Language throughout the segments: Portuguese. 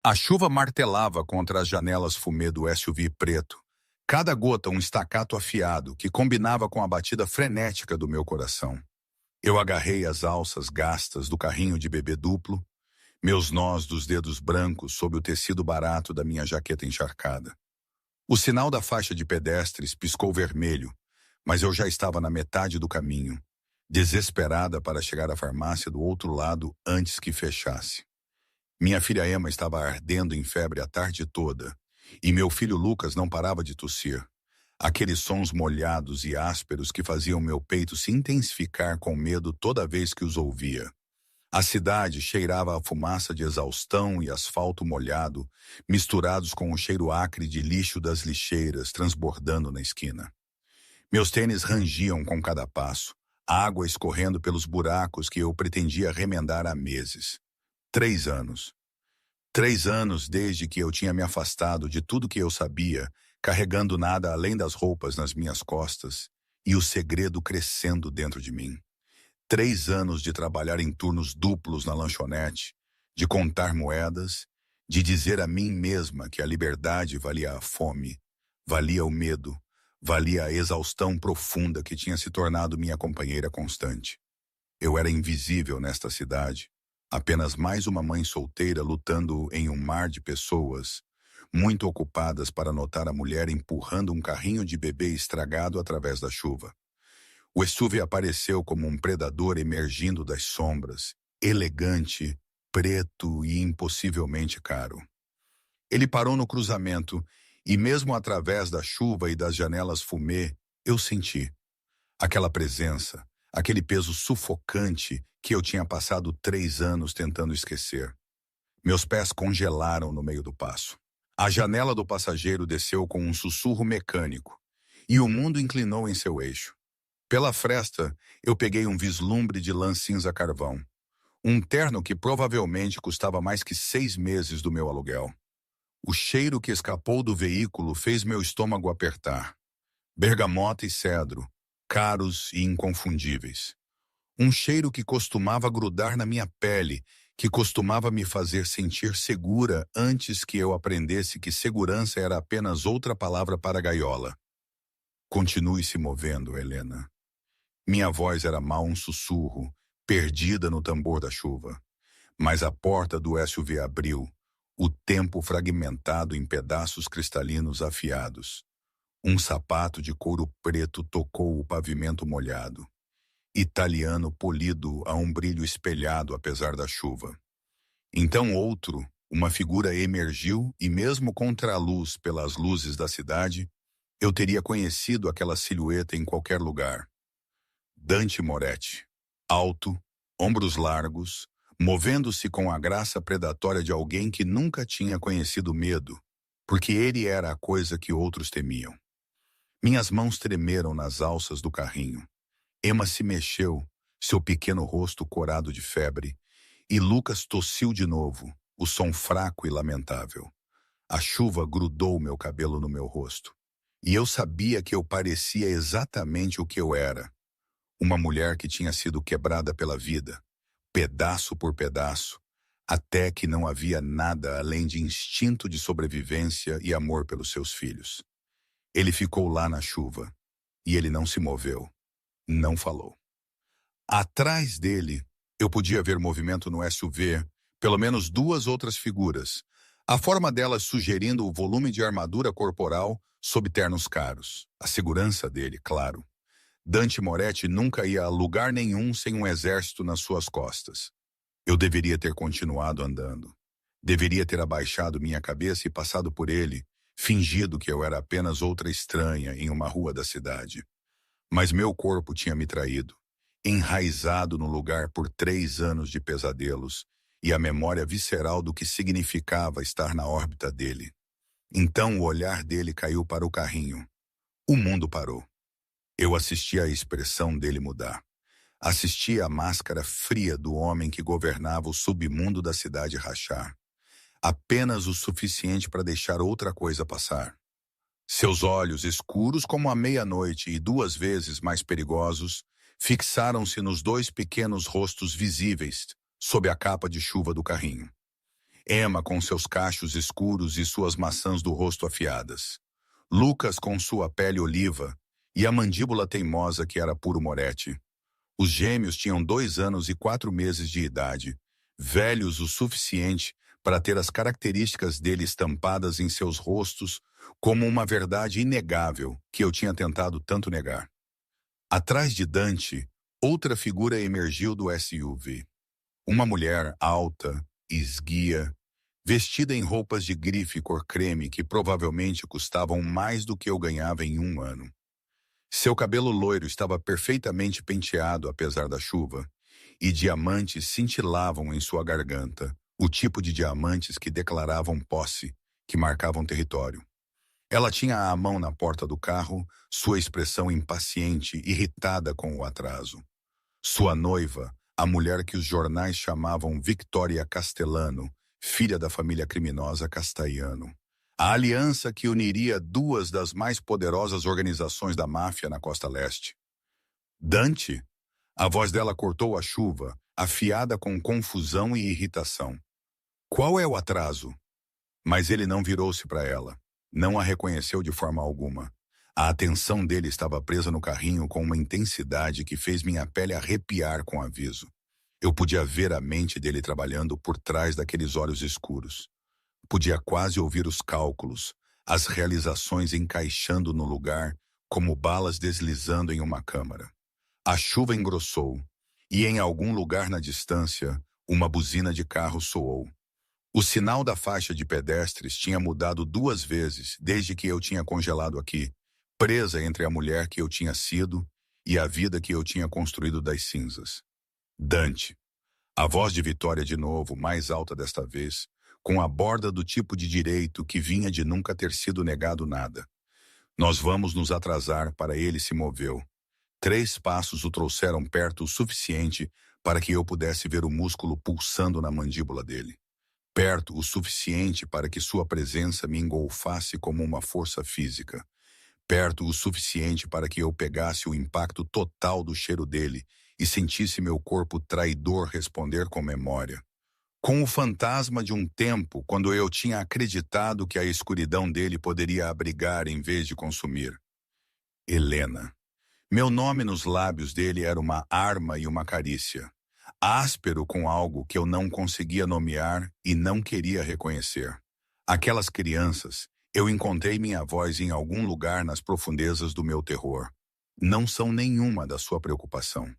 A chuva martelava contra as janelas fumê do SUV preto. Cada gota um estacato afiado que combinava com a batida frenética do meu coração. Eu agarrei as alças gastas do carrinho de bebê duplo, meus nós dos dedos brancos sob o tecido barato da minha jaqueta encharcada. O sinal da faixa de pedestres piscou vermelho, mas eu já estava na metade do caminho, desesperada para chegar à farmácia do outro lado antes que fechasse. Minha filha Emma estava ardendo em febre a tarde toda, e meu filho Lucas não parava de tossir. Aqueles sons molhados e ásperos que faziam meu peito se intensificar com medo toda vez que os ouvia. A cidade cheirava a fumaça de exaustão e asfalto molhado, misturados com o cheiro acre de lixo das lixeiras transbordando na esquina. Meus tênis rangiam com cada passo, água escorrendo pelos buracos que eu pretendia remendar há meses. 3 anos. 3 anos desde que eu tinha me afastado de tudo que eu sabia, carregando nada além das roupas nas minhas costas, e o segredo crescendo dentro de mim. 3 anos de trabalhar em turnos duplos na lanchonete, de contar moedas, de dizer a mim mesma que a liberdade valia a fome, valia o medo, valia a exaustão profunda que tinha se tornado minha companheira constante. Eu era invisível nesta cidade, apenas mais uma mãe solteira lutando em um mar de pessoas, muito ocupadas para notar a mulher empurrando um carrinho de bebê estragado através da chuva. O SUV apareceu como um predador emergindo das sombras, elegante, preto e impossivelmente caro. Ele parou no cruzamento e, mesmo através da chuva e das janelas fumê, eu senti aquela presença, aquele peso sufocante que eu tinha passado 3 anos tentando esquecer. Meus pés congelaram no meio do passo. A janela do passageiro desceu com um sussurro mecânico e o mundo inclinou em seu eixo. Pela fresta, eu peguei um vislumbre de lã cinza carvão. Um terno que provavelmente custava mais que 6 meses do meu aluguel. O cheiro que escapou do veículo fez meu estômago apertar. Bergamota e cedro, caros e inconfundíveis. Um cheiro que costumava grudar na minha pele, que costumava me fazer sentir segura antes que eu aprendesse que segurança era apenas outra palavra para gaiola. Continue se movendo, Helena. Minha voz era mal um sussurro, perdida no tambor da chuva. Mas a porta do SUV abriu, o tempo fragmentado em pedaços cristalinos afiados. Um sapato de couro preto tocou o pavimento molhado. Italiano polido a um brilho espelhado apesar da chuva. Então outro, uma figura emergiu e mesmo contra a luz pelas luzes da cidade, eu teria conhecido aquela silhueta em qualquer lugar. Dante Moretti, alto, ombros largos, movendo-se com a graça predatória de alguém que nunca tinha conhecido medo, porque ele era a coisa que outros temiam. Minhas mãos tremeram nas alças do carrinho. Emma se mexeu, seu pequeno rosto corado de febre, e Lucas tossiu de novo, o som fraco e lamentável. A chuva grudou meu cabelo no meu rosto, e eu sabia que eu parecia exatamente o que eu era. Uma mulher que tinha sido quebrada pela vida, pedaço por pedaço, até que não havia nada além de instinto de sobrevivência e amor pelos seus filhos. Ele ficou lá na chuva, e ele não se moveu, não falou. Atrás dele, eu podia ver movimento no SUV, pelo menos 2 outras figuras, a forma delas sugerindo o volume de armadura corporal sob ternos caros. A segurança dele, claro. Dante Moretti nunca ia a lugar nenhum sem um exército nas suas costas. Eu deveria ter continuado andando. Deveria ter abaixado minha cabeça e passado por ele, fingido que eu era apenas outra estranha em uma rua da cidade. Mas meu corpo tinha me traído, enraizado no lugar por 3 anos de pesadelos e a memória visceral do que significava estar na órbita dele. Então o olhar dele caiu para o carrinho. O mundo parou. Eu assisti à expressão dele mudar. Assisti à máscara fria do homem que governava o submundo da cidade rachar. Apenas o suficiente para deixar outra coisa passar. Seus olhos, escuros como a meia-noite e 2 vezes mais perigosos, fixaram-se nos 2 pequenos rostos visíveis sob a capa de chuva do carrinho. Emma com seus cachos escuros e suas maçãs do rosto afiadas. Lucas com sua pele oliva e a mandíbula teimosa que era puro Moretti. Os gêmeos tinham 2 anos e 4 meses de idade, velhos o suficiente para ter as características dele estampadas em seus rostos como uma verdade inegável que eu tinha tentado tanto negar. Atrás de Dante, outra figura emergiu do SUV. Uma mulher alta, esguia, vestida em roupas de grife cor creme que provavelmente custavam mais do que eu ganhava em um ano. Seu cabelo loiro estava perfeitamente penteado apesar da chuva, e diamantes cintilavam em sua garganta, o tipo de diamantes que declaravam posse, que marcavam território. Ela tinha a mão na porta do carro, sua expressão impaciente, irritada com o atraso. Sua noiva, a mulher que os jornais chamavam Victoria Castellano, filha da família criminosa Castellano. A aliança que uniria duas das mais poderosas organizações da máfia na costa leste. Dante? A voz dela cortou a chuva, afiada com confusão e irritação. Qual é o atraso? Mas ele não virou-se para ela. Não a reconheceu de forma alguma. A atenção dele estava presa no carrinho com uma intensidade que fez minha pele arrepiar com aviso. Eu podia ver a mente dele trabalhando por trás daqueles olhos escuros. Podia quase ouvir os cálculos, as realizações encaixando no lugar, como balas deslizando em uma câmara. A chuva engrossou, e em algum lugar na distância, uma buzina de carro soou. O sinal da faixa de pedestres tinha mudado 2 vezes desde que eu tinha congelado aqui, presa entre a mulher que eu tinha sido e a vida que eu tinha construído das cinzas. Dante. A voz de Vitória de novo, mais alta desta vez, com a borda do tipo de direito que vinha de nunca ter sido negado nada. Nós vamos nos atrasar para ele se moveu. 3 passos o trouxeram perto o suficiente para que eu pudesse ver o músculo pulsando na mandíbula dele. Perto o suficiente para que sua presença me engolfasse como uma força física. Perto o suficiente para que eu pegasse o impacto total do cheiro dele e sentisse meu corpo traidor responder com memória. Com o fantasma de um tempo quando eu tinha acreditado que a escuridão dele poderia abrigar em vez de consumir. Helena. Meu nome nos lábios dele era uma arma e uma carícia. Áspero com algo que eu não conseguia nomear e não queria reconhecer. Aquelas crianças, eu encontrei minha voz em algum lugar nas profundezas do meu terror. Não são nenhuma da sua preocupação.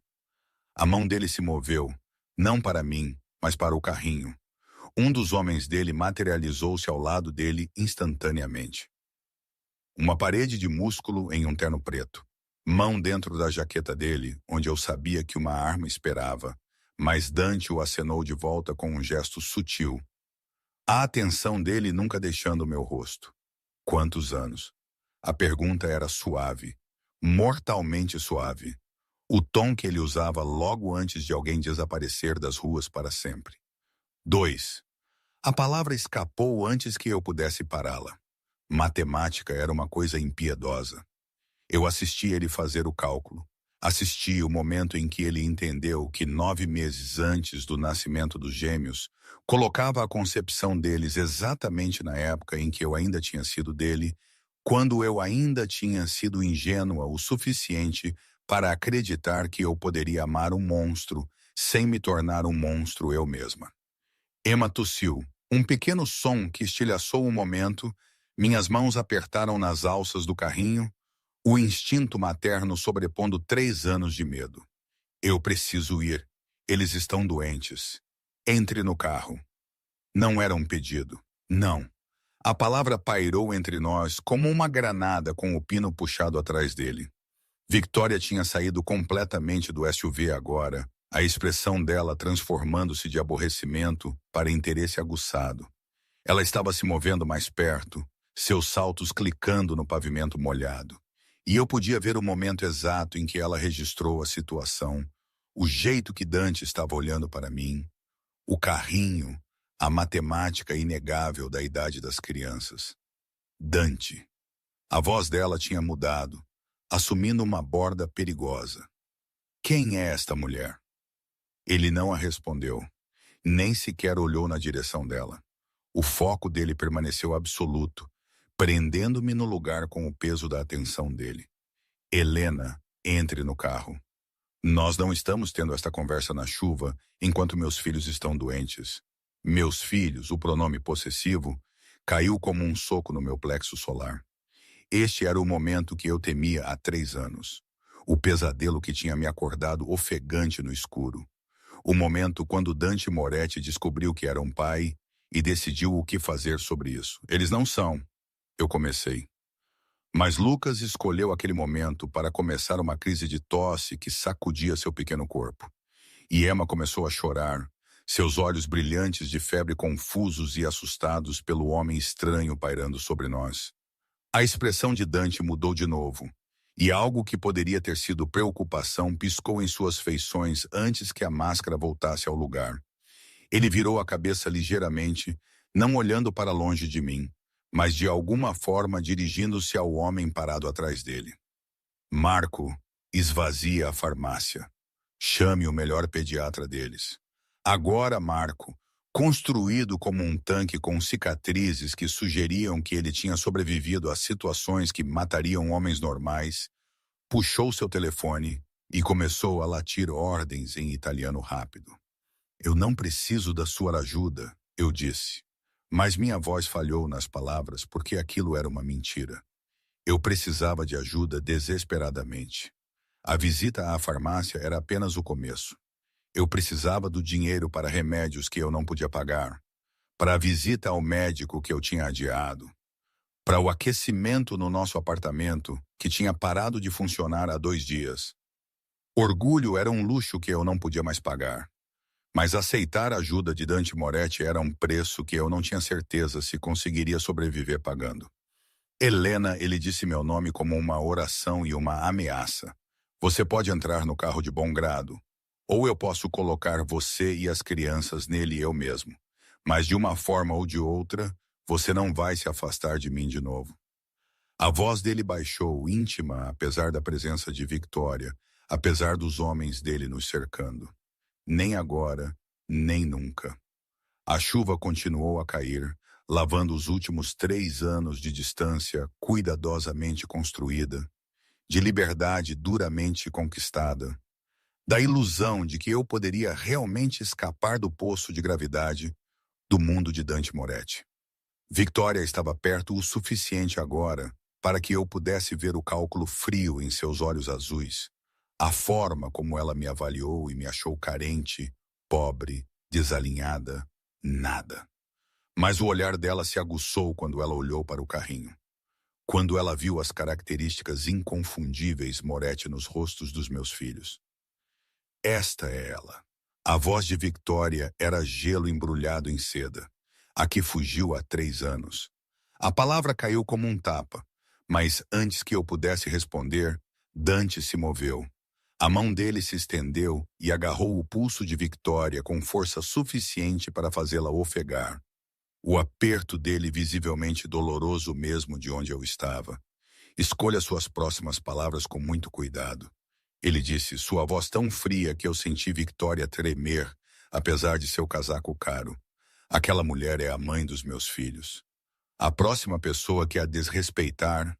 A mão dele se moveu, não para mim, mas para o carrinho. Um dos homens dele materializou-se ao lado dele instantaneamente. Uma parede de músculo em um terno preto. Mão dentro da jaqueta dele, onde eu sabia que uma arma esperava, mas Dante o acenou de volta com um gesto sutil. A atenção dele nunca deixando o meu rosto. Quantos anos? A pergunta era suave, mortalmente suave. O tom que ele usava logo antes de alguém desaparecer das ruas para sempre. 2. A palavra escapou antes que eu pudesse pará-la. Matemática era uma coisa impiedosa. Eu assisti ele fazer o cálculo. Assisti o momento em que ele entendeu que 9 meses antes do nascimento dos gêmeos, colocava a concepção deles exatamente na época em que eu ainda tinha sido dele, quando eu ainda tinha sido ingênua o suficiente para acreditar que eu poderia amar um monstro sem me tornar um monstro eu mesma. Emma tossiu, um pequeno som que estilhaçou um momento, minhas mãos apertaram nas alças do carrinho, o instinto materno sobrepondo 3 anos de medo. Eu preciso ir. Eles estão doentes. Entre no carro. Não era um pedido. Não. A palavra pairou entre nós como uma granada com o pino puxado atrás dele. Victoria tinha saído completamente do SUV agora, a expressão dela transformando-se de aborrecimento para interesse aguçado. Ela estava se movendo mais perto, seus saltos clicando no pavimento molhado. E eu podia ver o momento exato em que ela registrou a situação, o jeito que Dante estava olhando para mim, o carrinho, a matemática inegável da idade das crianças. Dante. A voz dela tinha mudado, assumindo uma borda perigosa. Quem é esta mulher? Ele não a respondeu, nem sequer olhou na direção dela. O foco dele permaneceu absoluto, prendendo-me no lugar com o peso da atenção dele. Helena, entre no carro. Nós não estamos tendo esta conversa na chuva enquanto meus filhos estão doentes. Meus filhos, o pronome possessivo, caiu como um soco no meu plexo solar. Este era o momento que eu temia há 3 anos. O pesadelo que tinha me acordado ofegante no escuro. O momento quando Dante Moretti descobriu que era um pai e decidiu o que fazer sobre isso. Eles não são, eu comecei. Mas Lucas escolheu aquele momento para começar uma crise de tosse que sacudia seu pequeno corpo. E Emma começou a chorar, seus olhos brilhantes de febre confusos e assustados pelo homem estranho pairando sobre nós. A expressão de Dante mudou de novo, e algo que poderia ter sido preocupação piscou em suas feições antes que a máscara voltasse ao lugar. Ele virou a cabeça ligeiramente, não olhando para longe de mim, mas de alguma forma dirigindo-se ao homem parado atrás dele. Marco, esvazie a farmácia. Chame o melhor pediatra deles. Agora, Marco, construído como um tanque com cicatrizes que sugeriam que ele tinha sobrevivido a situações que matariam homens normais, puxou seu telefone e começou a latir ordens em italiano rápido. Eu não preciso da sua ajuda, eu disse. Mas minha voz falhou nas palavras porque aquilo era uma mentira. Eu precisava de ajuda desesperadamente. A visita à farmácia era apenas o começo. Eu precisava do dinheiro para remédios que eu não podia pagar, para a visita ao médico que eu tinha adiado, para o aquecimento no nosso apartamento que tinha parado de funcionar há 2 dias. Orgulho era um luxo que eu não podia mais pagar. Mas aceitar a ajuda de Dante Moretti era um preço que eu não tinha certeza se conseguiria sobreviver pagando. Helena, ele disse meu nome como uma oração e uma ameaça. Você pode entrar no carro de bom grado, ou eu posso colocar você e as crianças nele eu mesmo. Mas de uma forma ou de outra, você não vai se afastar de mim de novo. A voz dele baixou, íntima, apesar da presença de Victoria, apesar dos homens dele nos cercando. Nem agora, nem nunca. A chuva continuou a cair, lavando os últimos 3 anos de distância cuidadosamente construída, de liberdade duramente conquistada, da ilusão de que eu poderia realmente escapar do poço de gravidade do mundo de Dante Moretti. Victoria estava perto o suficiente agora para que eu pudesse ver o cálculo frio em seus olhos azuis, a forma como ela me avaliou e me achou carente, pobre, desalinhada, nada. Mas o olhar dela se aguçou quando ela olhou para o carrinho. Quando ela viu as características inconfundíveis Moretti nos rostos dos meus filhos. Esta é ela. A voz de Victoria era gelo embrulhado em seda, a que fugiu há 3 anos. A palavra caiu como um tapa, mas antes que eu pudesse responder, Dante se moveu. A mão dele se estendeu e agarrou o pulso de Victoria com força suficiente para fazê-la ofegar. O aperto dele visivelmente doloroso mesmo de onde eu estava. Escolha suas próximas palavras com muito cuidado. Ele disse, sua voz tão fria que eu senti Victoria tremer, apesar de seu casaco caro. Aquela mulher é a mãe dos meus filhos. A próxima pessoa que a desrespeitar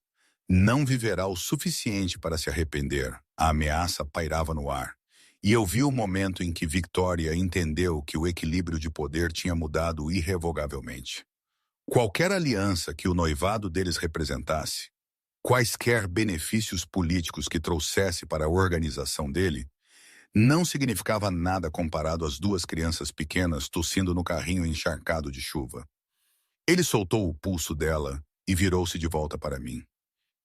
não viverá o suficiente para se arrepender. A ameaça pairava no ar. E eu vi o momento em que Victoria entendeu que o equilíbrio de poder tinha mudado irrevogavelmente. Qualquer aliança que o noivado deles representasse, quaisquer benefícios políticos que trouxesse para a organização dele, não significava nada comparado às 2 crianças pequenas tossindo no carrinho encharcado de chuva. Ele soltou o pulso dela e virou-se de volta para mim.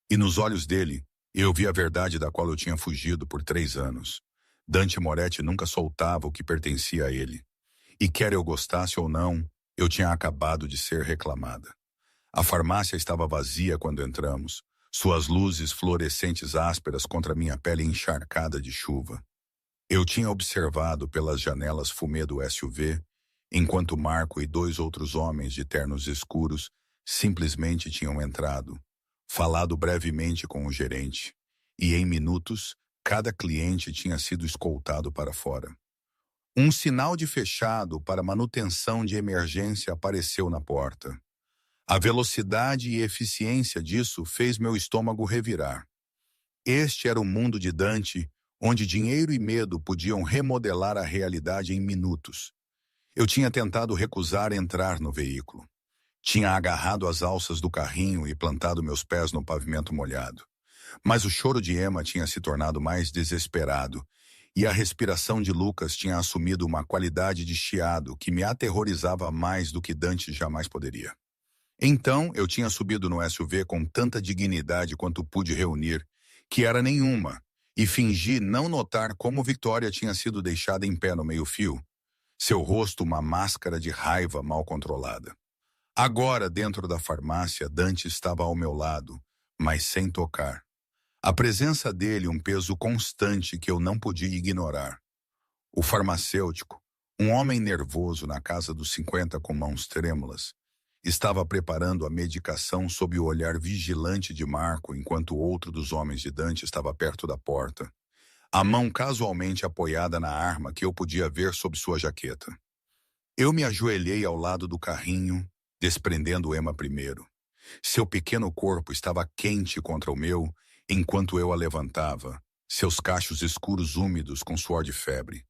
E nos olhos dele, eu vi a verdade da qual eu tinha fugido por 3 anos. Dante Moretti nunca soltava o que pertencia a ele. E quer eu gostasse ou não, eu tinha acabado de ser reclamada. A farmácia estava vazia quando entramos, suas luzes fluorescentes ásperas contra minha pele encharcada de chuva. Eu tinha observado pelas janelas fumê do SUV, enquanto Marco e 2 outros homens de ternos escuros simplesmente tinham entrado, falado brevemente com o gerente, e em minutos, cada cliente tinha sido escoltado para fora. Um sinal de fechado para manutenção de emergência apareceu na porta. A velocidade e eficiência disso fez meu estômago revirar. Este era o mundo de Dante, onde dinheiro e medo podiam remodelar a realidade em minutos. Eu tinha tentado recusar entrar no veículo. Tinha agarrado as alças do carrinho e plantado meus pés no pavimento molhado. Mas o choro de Emma tinha se tornado mais desesperado, e a respiração de Lucas tinha assumido uma qualidade de chiado que me aterrorizava mais do que Dante jamais poderia. Então, eu tinha subido no SUV com tanta dignidade quanto pude reunir, que era nenhuma, e fingi não notar como Victoria tinha sido deixada em pé no meio-fio, seu rosto uma máscara de raiva mal controlada. Agora, dentro da farmácia, Dante estava ao meu lado, mas sem tocar. A presença dele um peso constante que eu não podia ignorar. O farmacêutico, um homem nervoso na casa dos 50 com mãos trêmulas, estava preparando a medicação sob o olhar vigilante de Marco enquanto outro dos homens de Dante estava perto da porta, a mão casualmente apoiada na arma que eu podia ver sob sua jaqueta. Eu me ajoelhei ao lado do carrinho, desprendendo Emma primeiro. Seu pequeno corpo estava quente contra o meu, enquanto eu a levantava, seus cachos escuros úmidos com suor de febre.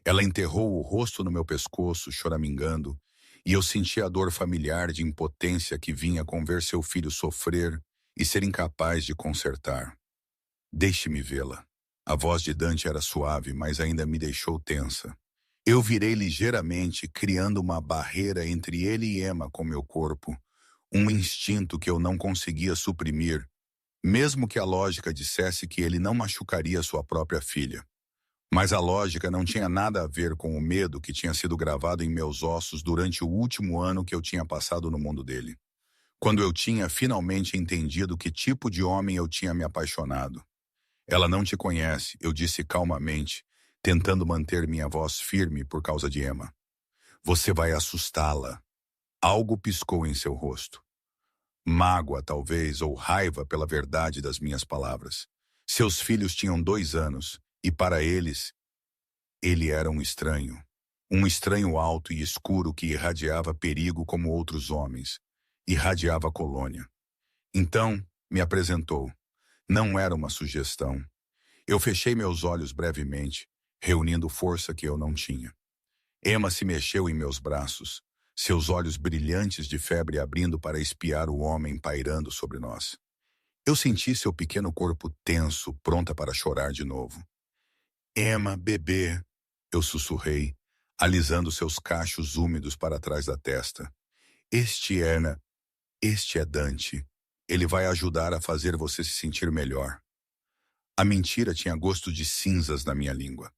Ela enterrou o rosto no meu pescoço, choramingando, e eu senti a dor familiar de impotência que vinha com ver seu filho sofrer e ser incapaz de consertar. Deixe-me vê-la. A voz de Dante era suave, mas ainda me deixou tensa. Eu virei ligeiramente, criando uma barreira entre ele e Emma com meu corpo, um instinto que eu não conseguia suprimir, mesmo que a lógica dissesse que ele não machucaria sua própria filha. Mas a lógica não tinha nada a ver com o medo que tinha sido gravado em meus ossos durante o último ano que eu tinha passado no mundo dele. Quando eu tinha finalmente entendido que tipo de homem eu tinha me apaixonado. Ela não te conhece, eu disse calmamente, tentando manter minha voz firme por causa de Emma. Você vai assustá-la. Algo piscou em seu rosto. Mágoa, talvez, ou raiva pela verdade das minhas palavras. Seus filhos tinham 2 anos, e para eles, ele era um estranho. Um estranho alto e escuro que irradiava perigo como outros homens. Irradiava a colônia. Então, me apresentou. Não era uma sugestão. Eu fechei meus olhos brevemente, reunindo força que eu não tinha. Emma se mexeu em meus braços, seus olhos brilhantes de febre abrindo para espiar o homem pairando sobre nós. Eu senti seu pequeno corpo tenso, pronta para chorar de novo. Emma, bebê, eu sussurrei, alisando seus cachos úmidos para trás da testa. Este é Dante. Ele vai ajudar a fazer você se sentir melhor. A mentira tinha gosto de cinzas na minha língua.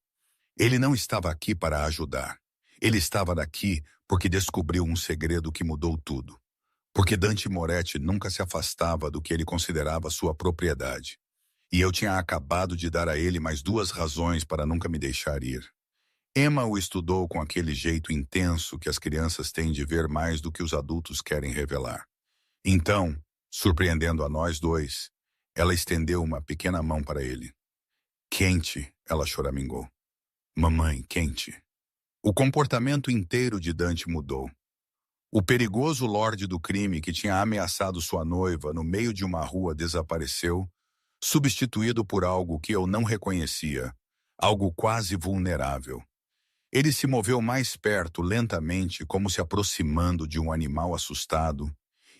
Ele não estava aqui para ajudar. Ele estava aqui porque descobriu um segredo que mudou tudo. Porque Dante Moretti nunca se afastava do que ele considerava sua propriedade. E eu tinha acabado de dar a ele mais 2 razões para nunca me deixar ir. Emma o estudou com aquele jeito intenso que as crianças têm de ver mais do que os adultos querem revelar. Então, surpreendendo a nós dois, ela estendeu uma pequena mão para ele. Quente, ela choramingou. Mamãe, quente. O comportamento inteiro de Dante mudou. O perigoso lorde do crime que tinha ameaçado sua noiva no meio de uma rua desapareceu, substituído por algo que eu não reconhecia, algo quase vulnerável. Ele se moveu mais perto lentamente, como se aproximando de um animal assustado,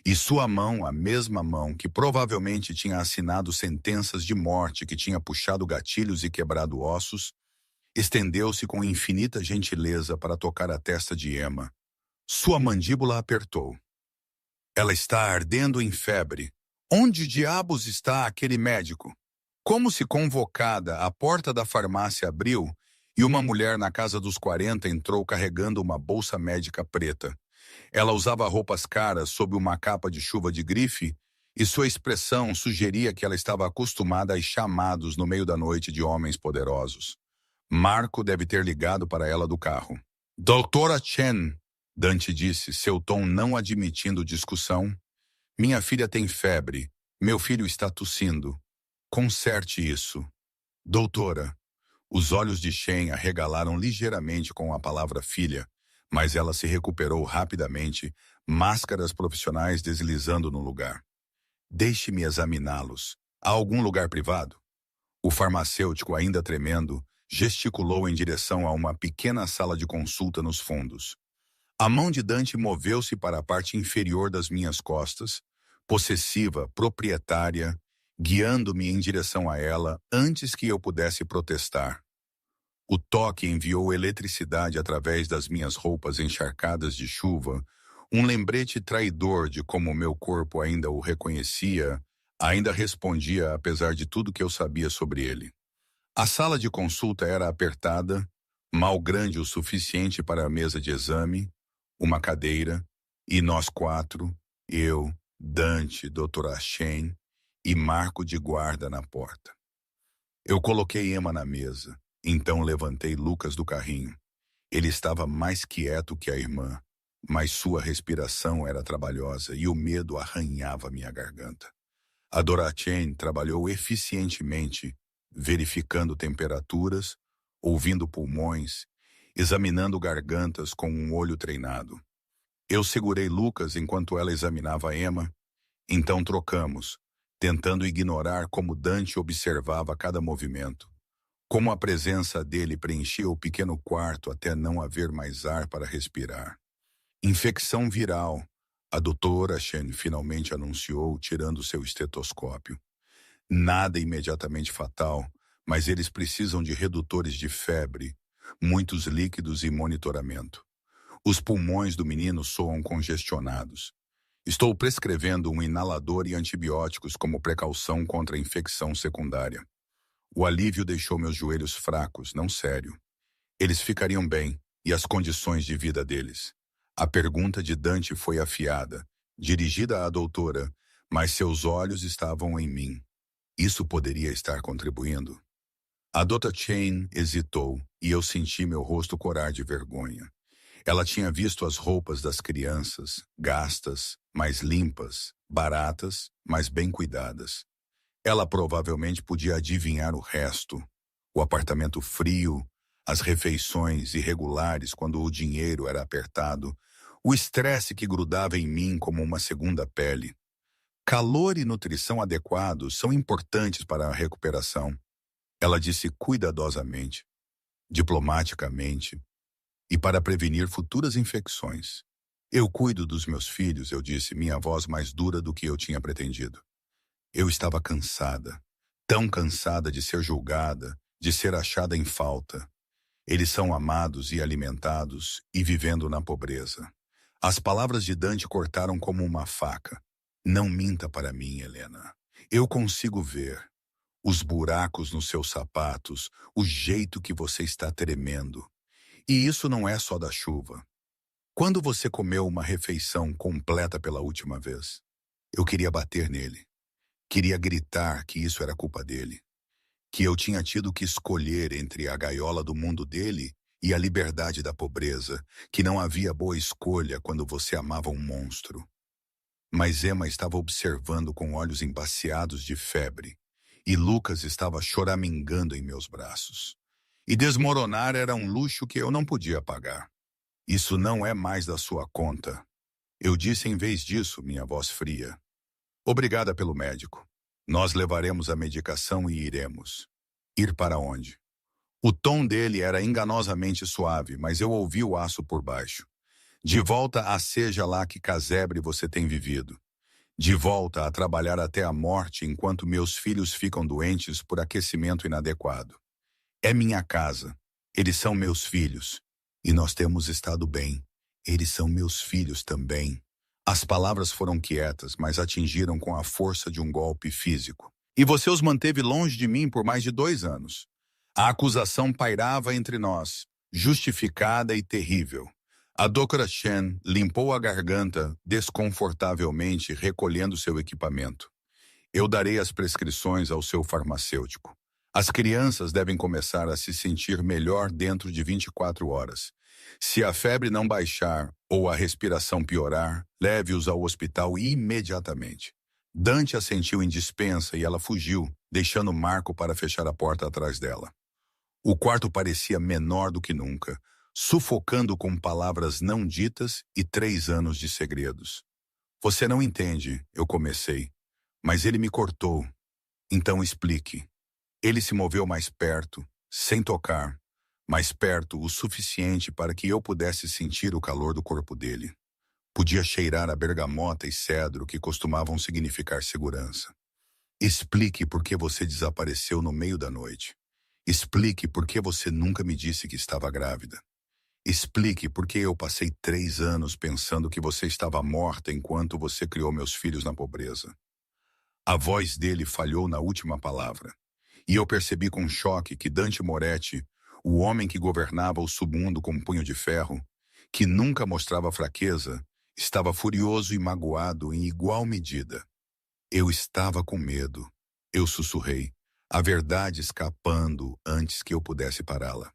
e sua mão, a mesma mão que provavelmente tinha assinado sentenças de morte que tinha puxado gatilhos e quebrado ossos, estendeu-se com infinita gentileza para tocar a testa de Emma. Sua mandíbula apertou. Ela está ardendo em febre. Onde diabos está aquele médico? Como se convocada, a porta da farmácia abriu e uma mulher na casa dos 40 entrou carregando uma bolsa médica preta. Ela usava roupas caras sob uma capa de chuva de grife e sua expressão sugeria que ela estava acostumada aos chamados no meio da noite de homens poderosos. Marco deve ter ligado para ela do carro. Doutora Chen, Dante disse, seu tom não admitindo discussão. Minha filha tem febre. Meu filho está tossindo. Conserte isso. Doutora. Os olhos de Shen arregalaram ligeiramente com a palavra filha, mas ela se recuperou rapidamente, máscaras profissionais deslizando no lugar. Deixe-me examiná-los. Há algum lugar privado? O farmacêutico, ainda tremendo, gesticulou em direção a uma pequena sala de consulta nos fundos. A mão de Dante moveu-se para a parte inferior das minhas costas, possessiva, proprietária, guiando-me em direção a ela antes que eu pudesse protestar. O toque enviou eletricidade através das minhas roupas encharcadas de chuva, um lembrete traidor de como meu corpo ainda o reconhecia, ainda respondia apesar de tudo que eu sabia sobre ele. A sala de consulta era apertada, mal grande o suficiente para a mesa de exame, uma cadeira, e nós quatro, eu, Dante, Dr. Shen e Marco de guarda na porta. Eu coloquei Emma na mesa, então levantei Lucas do carrinho. Ele estava mais quieto que a irmã, mas sua respiração era trabalhosa e o medo arranhava minha garganta. A Dora-Chain trabalhou eficientemente, verificando temperaturas, ouvindo pulmões, examinando gargantas com um olho treinado. Eu segurei Lucas enquanto ela examinava Emma, então trocamos, tentando ignorar como Dante observava cada movimento, como a presença dele preenchia o pequeno quarto até não haver mais ar para respirar. Infecção viral, a doutora Shen finalmente anunciou, tirando seu estetoscópio. Nada imediatamente fatal, mas eles precisam de redutores de febre, muitos líquidos e monitoramento. Os pulmões do menino soam congestionados. Estou prescrevendo um inalador e antibióticos como precaução contra a infecção secundária. O alívio deixou meus joelhos fracos, não sério. Eles ficariam bem, e as condições de vida deles? A pergunta de Dante foi afiada, dirigida à doutora, mas seus olhos estavam em mim. Isso poderia estar contribuindo? A Dr. Chain hesitou, e eu senti meu rosto corar de vergonha. Ela tinha visto as roupas das crianças, gastas, mas limpas, baratas, mas bem cuidadas. Ela provavelmente podia adivinhar o resto. O apartamento frio, as refeições irregulares quando o dinheiro era apertado, o estresse que grudava em mim como uma segunda pele. Calor e nutrição adequados são importantes para a recuperação. Ela disse cuidadosamente, diplomaticamente, e para prevenir futuras infecções. Eu cuido dos meus filhos, eu disse, minha voz mais dura do que eu tinha pretendido. Eu estava cansada, tão cansada de ser julgada, de ser achada em falta. Eles são amados e alimentados e vivendo na pobreza. As palavras de Dante cortaram como uma faca. Não minta para mim, Helena. Eu consigo ver os buracos nos seus sapatos, o jeito que você está tremendo. E isso não é só da chuva. Quando você comeu uma refeição completa pela última vez? Eu queria bater nele. Queria gritar que isso era culpa dele. Que eu tinha tido que escolher entre a gaiola do mundo dele e a liberdade da pobreza, que não havia boa escolha quando você amava um monstro. Mas Emma estava observando com olhos embaciados de febre, e Lucas estava choramingando em meus braços. E desmoronar era um luxo que eu não podia pagar. Isso não é mais da sua conta. Eu disse em vez disso, minha voz fria. Obrigada pelo médico. Nós levaremos a medicação e iremos. Ir para onde? O tom dele era enganosamente suave, mas eu ouvi o aço por baixo. De volta a seja lá que casebre você tem vivido. De volta a trabalhar até a morte enquanto meus filhos ficam doentes por aquecimento inadequado. É minha casa. Eles são meus filhos. E nós temos estado bem. Eles são meus filhos também. As palavras foram quietas, mas atingiram com a força de um golpe físico. E você os manteve longe de mim por mais de 2 anos. A acusação pairava entre nós, justificada e terrível. A Dra. Shen limpou a garganta desconfortavelmente, recolhendo seu equipamento. Eu darei as prescrições ao seu farmacêutico. As crianças devem começar a se sentir melhor dentro de 24 horas. Se a febre não baixar ou a respiração piorar, leve-os ao hospital imediatamente. Dante assentiu em dispensa e ela fugiu, deixando Marco para fechar a porta atrás dela. O quarto parecia menor do que nunca, sufocando com palavras não ditas e 3 anos de segredos. Você não entende, eu comecei, mas ele me cortou. Então explique. Ele se moveu mais perto, sem tocar, mais perto o suficiente para que eu pudesse sentir o calor do corpo dele. Podia cheirar a bergamota e cedro que costumavam significar segurança. Explique por que você desapareceu no meio da noite. Explique por que você nunca me disse que estava grávida. Explique por que eu passei 3 anos pensando que você estava morta enquanto você criou meus filhos na pobreza. A voz dele falhou na última palavra. E eu percebi com choque que Dante Moretti, o homem que governava o submundo com um punho de ferro, que nunca mostrava fraqueza, estava furioso e magoado em igual medida. Eu estava com medo. Eu sussurrei, a verdade escapando antes que eu pudesse pará-la.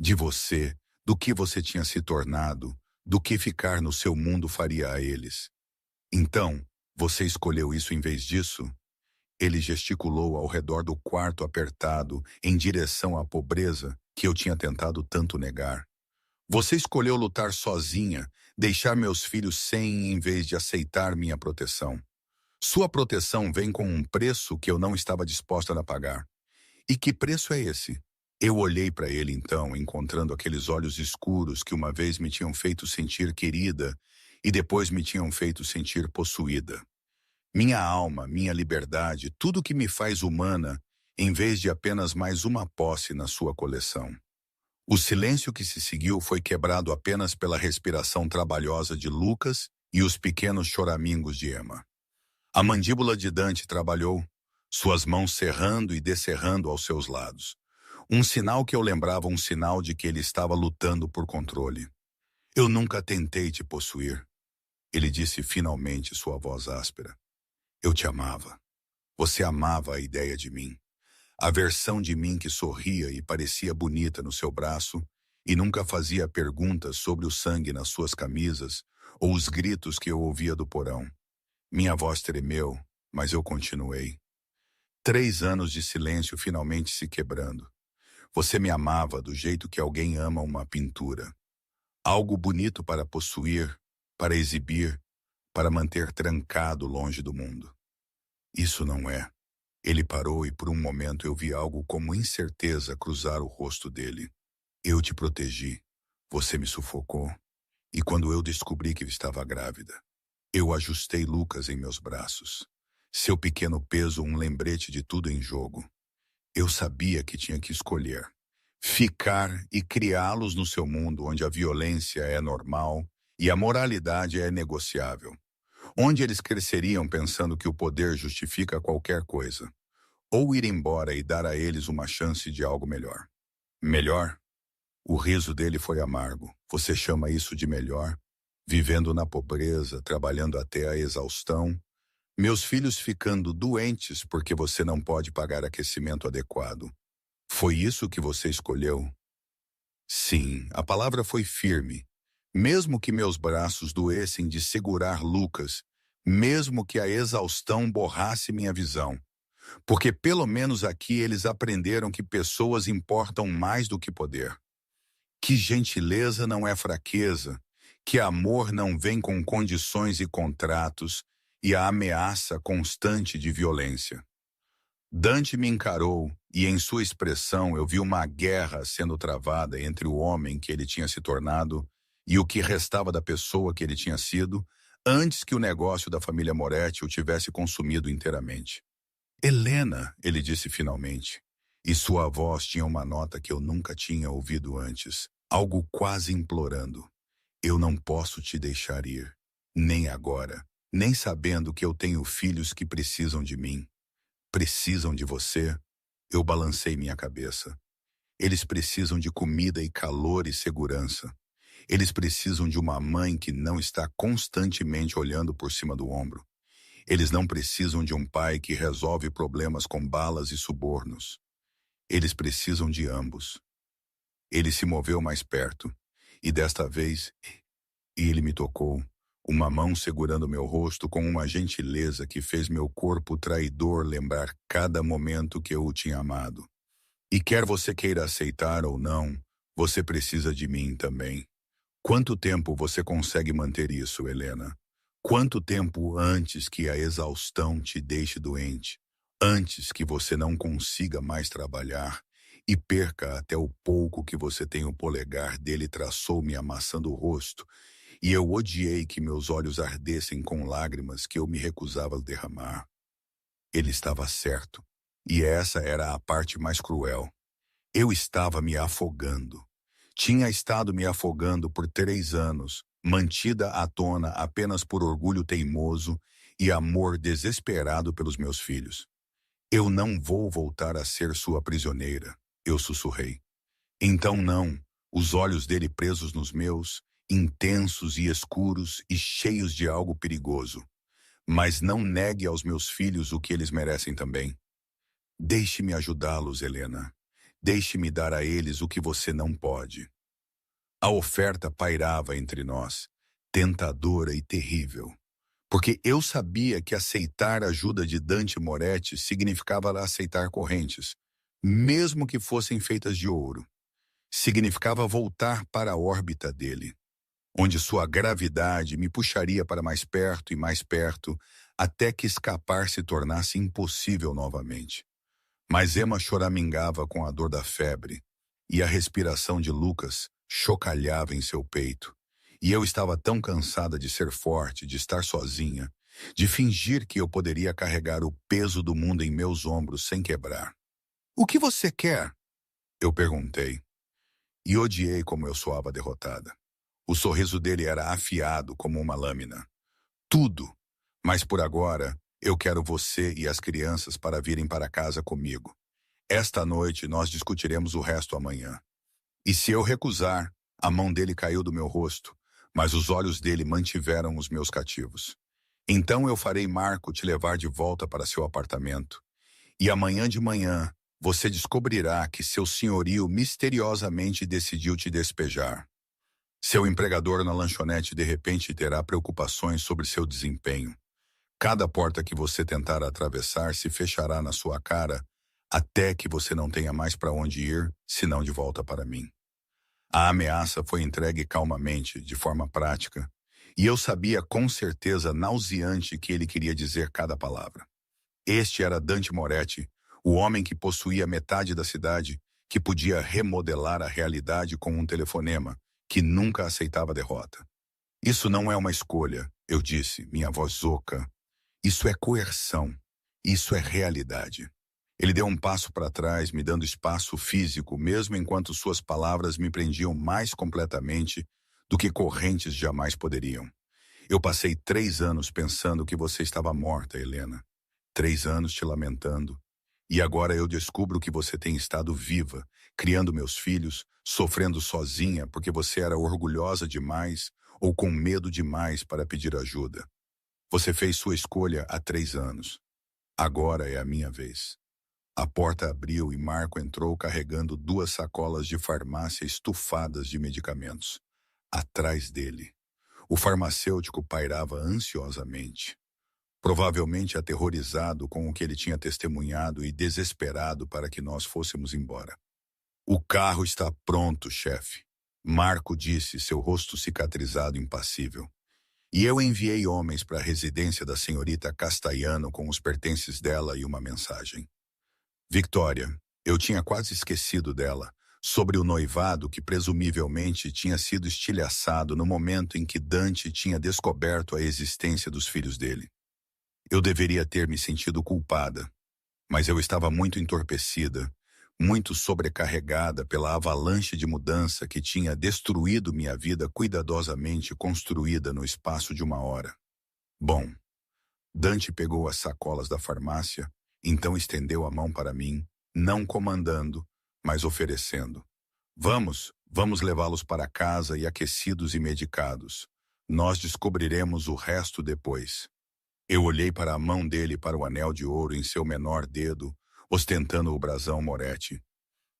De você, do que você tinha se tornado, do que ficar no seu mundo faria a eles. Então, você escolheu isso em vez disso? Ele gesticulou ao redor do quarto apertado, em direção à pobreza que eu tinha tentado tanto negar. Você escolheu lutar sozinha, deixar meus filhos sem em vez de aceitar minha proteção. Sua proteção vem com um preço que eu não estava disposta a pagar. E que preço é esse? Eu olhei para ele então, encontrando aqueles olhos escuros que uma vez me tinham feito sentir querida e depois me tinham feito sentir possuída. Minha alma, minha liberdade, tudo que me faz humana, em vez de apenas mais uma posse na sua coleção. O silêncio que se seguiu foi quebrado apenas pela respiração trabalhosa de Lucas e os pequenos choramingos de Emma. A mandíbula de Dante trabalhou, suas mãos cerrando e descerrando aos seus lados. Um sinal que eu lembrava um sinal de que ele estava lutando por controle. Eu nunca tentei te possuir. Ele disse finalmente, sua voz áspera. Eu te amava. Você amava a ideia de mim. A versão de mim que sorria e parecia bonita no seu braço e nunca fazia perguntas sobre o sangue nas suas camisas ou os gritos que eu ouvia do porão. Minha voz tremeu, mas eu continuei. 3 anos de silêncio finalmente se quebrando. Você me amava do jeito que alguém ama uma pintura. Algo bonito para possuir, para exibir, para manter trancado longe do mundo. Isso não é. Ele parou e por um momento eu vi algo como incerteza cruzar o rosto dele. Eu te protegi. Você me sufocou. E quando eu descobri que eu estava grávida, eu ajustei Lucas em meus braços. Seu pequeno peso um lembrete de tudo em jogo. Eu sabia que tinha que escolher. Ficar e criá-los no seu mundo onde a violência é normal e a moralidade é negociável. Onde eles cresceriam pensando que o poder justifica qualquer coisa. Ou ir embora e dar a eles uma chance de algo melhor. Melhor? O riso dele foi amargo. Você chama isso de melhor? Vivendo na pobreza, trabalhando até a exaustão. Meus filhos ficando doentes porque você não pode pagar aquecimento adequado. Foi isso que você escolheu? Sim, a palavra foi firme. Mesmo que meus braços doessem de segurar Lucas, mesmo que a exaustão borrasse minha visão. Porque pelo menos aqui eles aprenderam que pessoas importam mais do que poder. Que gentileza não é fraqueza, que amor não vem com condições e contratos e a ameaça constante de violência. Dante me encarou e em sua expressão eu vi uma guerra sendo travada entre o homem que ele tinha se tornado e o que restava da pessoa que ele tinha sido antes que o negócio da família Moretti o tivesse consumido inteiramente. Helena, ele disse finalmente, e sua voz tinha uma nota que eu nunca tinha ouvido antes, algo quase implorando. Eu não posso te deixar ir, nem agora, nem sabendo que eu tenho filhos que precisam de mim. Precisam de você? Eu balancei minha cabeça. Eles precisam de comida e calor e segurança. Eles precisam de uma mãe que não está constantemente olhando por cima do ombro. Eles não precisam de um pai que resolve problemas com balas e subornos. Eles precisam de ambos. Ele se moveu mais perto, e desta vez, ele me tocou, uma mão segurando meu rosto com uma gentileza que fez meu corpo traidor lembrar cada momento que eu o tinha amado. E quer você queira aceitar ou não, você precisa de mim também. Quanto tempo você consegue manter isso, Helena? Quanto tempo antes que a exaustão te deixe doente? Antes que você não consiga mais trabalhar e perca até o pouco que você tem o polegar dele traçou me amassando o rosto, e eu odiei que meus olhos ardessem com lágrimas que eu me recusava a derramar. Ele estava certo, e essa era a parte mais cruel. Eu estava me afogando. Tinha estado me afogando por 3 anos, mantida à tona apenas por orgulho teimoso e amor desesperado pelos meus filhos. Eu não vou voltar a ser sua prisioneira, eu sussurrei. Então não, os olhos dele presos nos meus, intensos e escuros e cheios de algo perigoso. Mas não negue aos meus filhos o que eles merecem também. Deixe-me ajudá-los, Helena. Deixe-me dar a eles o que você não pode. A oferta pairava entre nós, tentadora e terrível, porque eu sabia que aceitar a ajuda de Dante Moretti significava aceitar correntes, mesmo que fossem feitas de ouro. Significava voltar para a órbita dele, onde sua gravidade me puxaria para mais perto, até que escapar se tornasse impossível novamente. Mas Emma choramingava com a dor da febre, e a respiração de Lucas chocalhava em seu peito. E eu estava tão cansada de ser forte, de estar sozinha, de fingir que eu poderia carregar o peso do mundo em meus ombros sem quebrar. "O que você quer?" eu perguntei, e odiei como eu soava derrotada. O sorriso dele era afiado como uma lâmina. "Tudo, mas por agora eu quero você e as crianças para virem para casa comigo. Esta noite nós discutiremos o resto amanhã." E se eu recusar, a mão dele caiu do meu rosto, mas os olhos dele mantiveram os meus cativos. "Então eu farei Marco te levar de volta para seu apartamento. E amanhã de manhã você descobrirá que seu senhorio misteriosamente decidiu te despejar. Seu empregador na lanchonete de repente terá preocupações sobre seu desempenho. Cada porta que você tentar atravessar se fechará na sua cara até que você não tenha mais para onde ir, senão de volta para mim." A ameaça foi entregue calmamente, de forma prática, e eu sabia com certeza nauseante que ele queria dizer cada palavra. Este era Dante Moretti, o homem que possuía metade da cidade, que podia remodelar a realidade com um telefonema, que nunca aceitava derrota. "Isso não é uma escolha", eu disse, minha voz oca. "Isso é coerção. Isso é realidade." Ele deu um passo para trás, me dando espaço físico, mesmo enquanto suas palavras me prendiam mais completamente do que correntes jamais poderiam. "Eu passei 3 anos pensando que você estava morta, Helena. 3 anos te lamentando. E agora eu descubro que você tem estado viva, criando meus filhos, sofrendo sozinha porque você era orgulhosa demais ou com medo demais para pedir ajuda. Você fez sua escolha há 3 anos. Agora é a minha vez." A porta abriu e Marco entrou carregando 2 sacolas de farmácia estufadas de medicamentos. Atrás dele, o farmacêutico pairava ansiosamente, provavelmente aterrorizado com o que ele tinha testemunhado e desesperado para que nós fôssemos embora. "O carro está pronto, chefe", Marco disse, seu rosto cicatrizado impassível. E eu enviei homens para a residência da senhorita Castellano com os pertences dela e uma mensagem. Victoria, eu tinha quase esquecido dela, sobre o noivado que presumivelmente tinha sido estilhaçado no momento em que Dante tinha descoberto a existência dos filhos dele. Eu deveria ter me sentido culpada, mas eu estava muito entorpecida, muito sobrecarregada pela avalanche de mudança que tinha destruído minha vida cuidadosamente construída no espaço de uma hora. Bom, Dante pegou as sacolas da farmácia, então estendeu a mão para mim, não comandando, mas oferecendo. Vamos levá-los para casa e aquecidos e medicados. Nós descobriremos o resto depois." Eu olhei para a mão dele e para o anel de ouro em seu menor dedo, ostentando o brasão Moretti.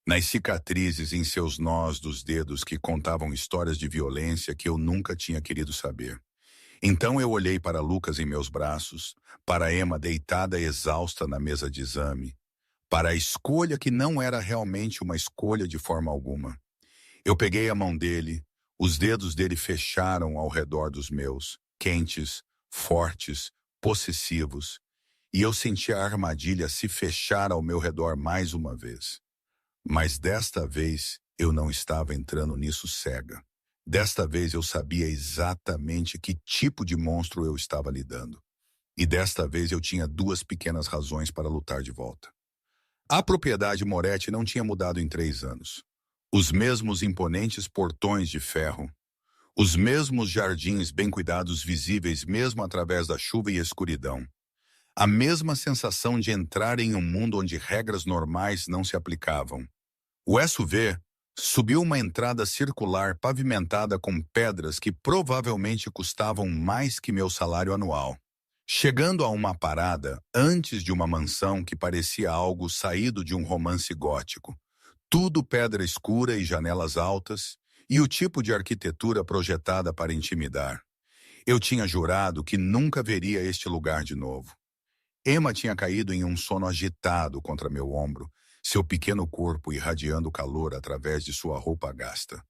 Nas cicatrizes em seus nós dos dedos que contavam histórias de violência que eu nunca tinha querido saber. Então eu olhei para Lucas em meus braços, para Emma deitada exausta na mesa de exame, para a escolha que não era realmente uma escolha de forma alguma. Eu peguei a mão dele, os dedos dele fecharam ao redor dos meus, quentes, fortes, possessivos, e eu senti a armadilha se fechar ao meu redor mais uma vez. Mas desta vez eu não estava entrando nisso cega. Desta vez eu sabia exatamente que tipo de monstro eu estava lidando. E desta vez eu tinha duas pequenas razões para lutar de volta. A propriedade Moretti não tinha mudado em 3 anos. Os mesmos imponentes portões de ferro, os mesmos jardins bem cuidados visíveis mesmo através da chuva e escuridão. A mesma sensação de entrar em um mundo onde regras normais não se aplicavam. O SUV subiu uma entrada circular pavimentada com pedras que provavelmente custavam mais que meu salário anual. Chegando a uma parada antes de uma mansão que parecia algo saído de um romance gótico. Tudo pedra escura e janelas altas, e o tipo de arquitetura projetada para intimidar. Eu tinha jurado que nunca veria este lugar de novo. Emma tinha caído em um sono agitado contra meu ombro, seu pequeno corpo irradiando calor através de sua roupa gasta.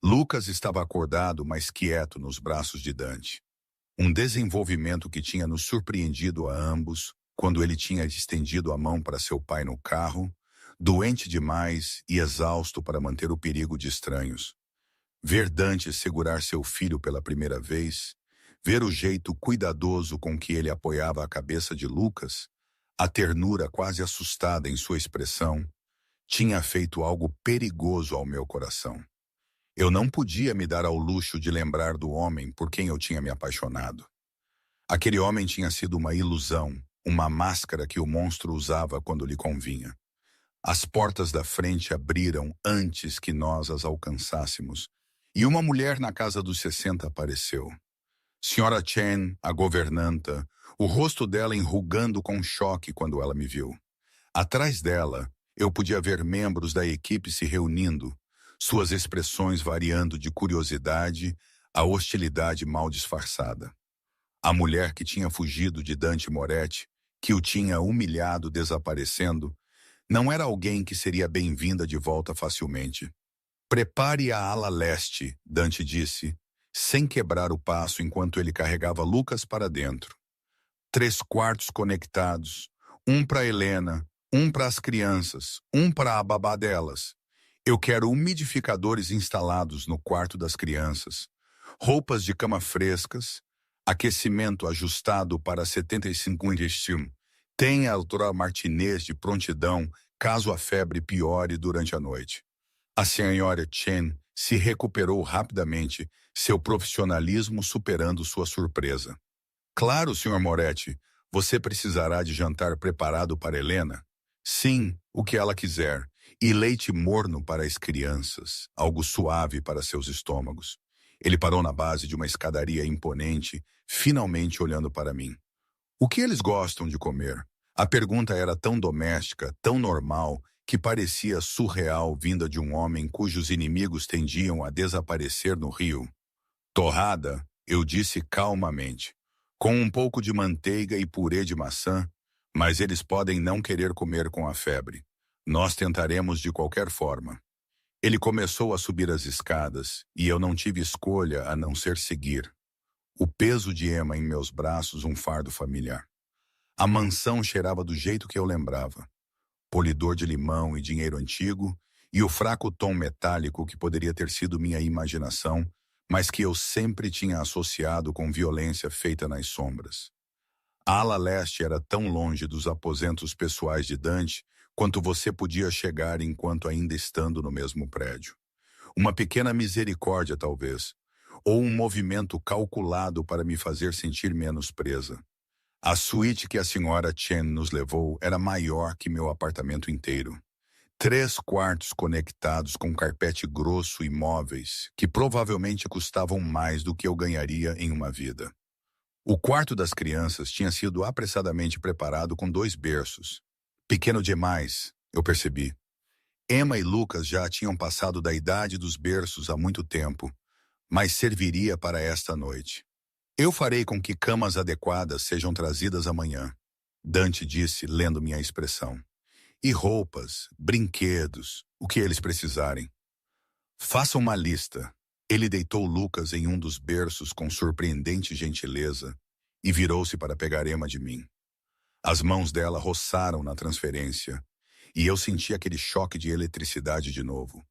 Lucas estava acordado, mas quieto nos braços de Dante. Um desenvolvimento que tinha nos surpreendido a ambos quando ele tinha estendido a mão para seu pai no carro, doente demais e exausto para manter o perigo de estranhos. Ver Dante segurar seu filho pela primeira vez, ver o jeito cuidadoso com que ele apoiava a cabeça de Lucas, a ternura quase assustada em sua expressão, tinha feito algo perigoso ao meu coração. Eu não podia me dar ao luxo de lembrar do homem por quem eu tinha me apaixonado. Aquele homem tinha sido uma ilusão, uma máscara que o monstro usava quando lhe convinha. As portas da frente abriram antes que nós as alcançássemos, e uma mulher na casa dos 60 apareceu. Senhora Chen, a governanta, o rosto dela enrugando com choque quando ela me viu. Atrás dela, eu podia ver membros da equipe se reunindo, suas expressões variando de curiosidade a hostilidade mal disfarçada. A mulher que tinha fugido de Dante Moretti, que o tinha humilhado desaparecendo, não era alguém que seria bem-vinda de volta facilmente. Prepare a ala leste, Dante disse, sem quebrar o passo enquanto ele carregava Lucas para dentro. 3 quartos conectados, um para Helena, um para as crianças, um para a babá delas. Eu quero umidificadores instalados no quarto das crianças, roupas de cama frescas, aquecimento ajustado para 75 intestino. Tenha a doutora Martinez de prontidão caso a febre piore durante a noite. A senhora Chen se recuperou rapidamente, seu profissionalismo superando sua surpresa. Claro, Sr. Moretti, você precisará de jantar preparado para Helena? Sim, o que ela quiser. E leite morno para as crianças, algo suave para seus estômagos. Ele parou na base de uma escadaria imponente, finalmente olhando para mim. O que eles gostam de comer? A pergunta era tão doméstica, tão normal, que parecia surreal vinda de um homem cujos inimigos tendiam a desaparecer no rio. Torrada, eu disse calmamente, com um pouco de manteiga e purê de maçã, mas eles podem não querer comer com a febre. Nós tentaremos de qualquer forma. Ele começou a subir as escadas, e eu não tive escolha a não ser seguir. O peso de Emma em meus braços, um fardo familiar. A mansão cheirava do jeito que eu lembrava. Polidor de limão e dinheiro antigo, e o fraco tom metálico que poderia ter sido minha imaginação, mas que eu sempre tinha associado com violência feita nas sombras. A ala leste era tão longe dos aposentos pessoais de Dante quanto você podia chegar enquanto ainda estando no mesmo prédio. Uma pequena misericórdia, talvez, ou um movimento calculado para me fazer sentir menos presa. A suíte que a senhora Chen nos levou era maior que meu apartamento inteiro. 3 quartos conectados com carpete grosso e móveis, que provavelmente custavam mais do que eu ganharia em uma vida. O quarto das crianças tinha sido apressadamente preparado com 2 berços. Pequeno demais, eu percebi. Emma e Lucas já tinham passado da idade dos berços há muito tempo, mas serviria para esta noite. Eu farei com que camas adequadas sejam trazidas amanhã, Dante disse, lendo minha expressão. E roupas, brinquedos, o que eles precisarem. Faça uma lista. Ele deitou Lucas em um dos berços com surpreendente gentileza e virou-se para pegar Emma de mim. As mãos dela roçaram na transferência e eu senti aquele choque de eletricidade de novo.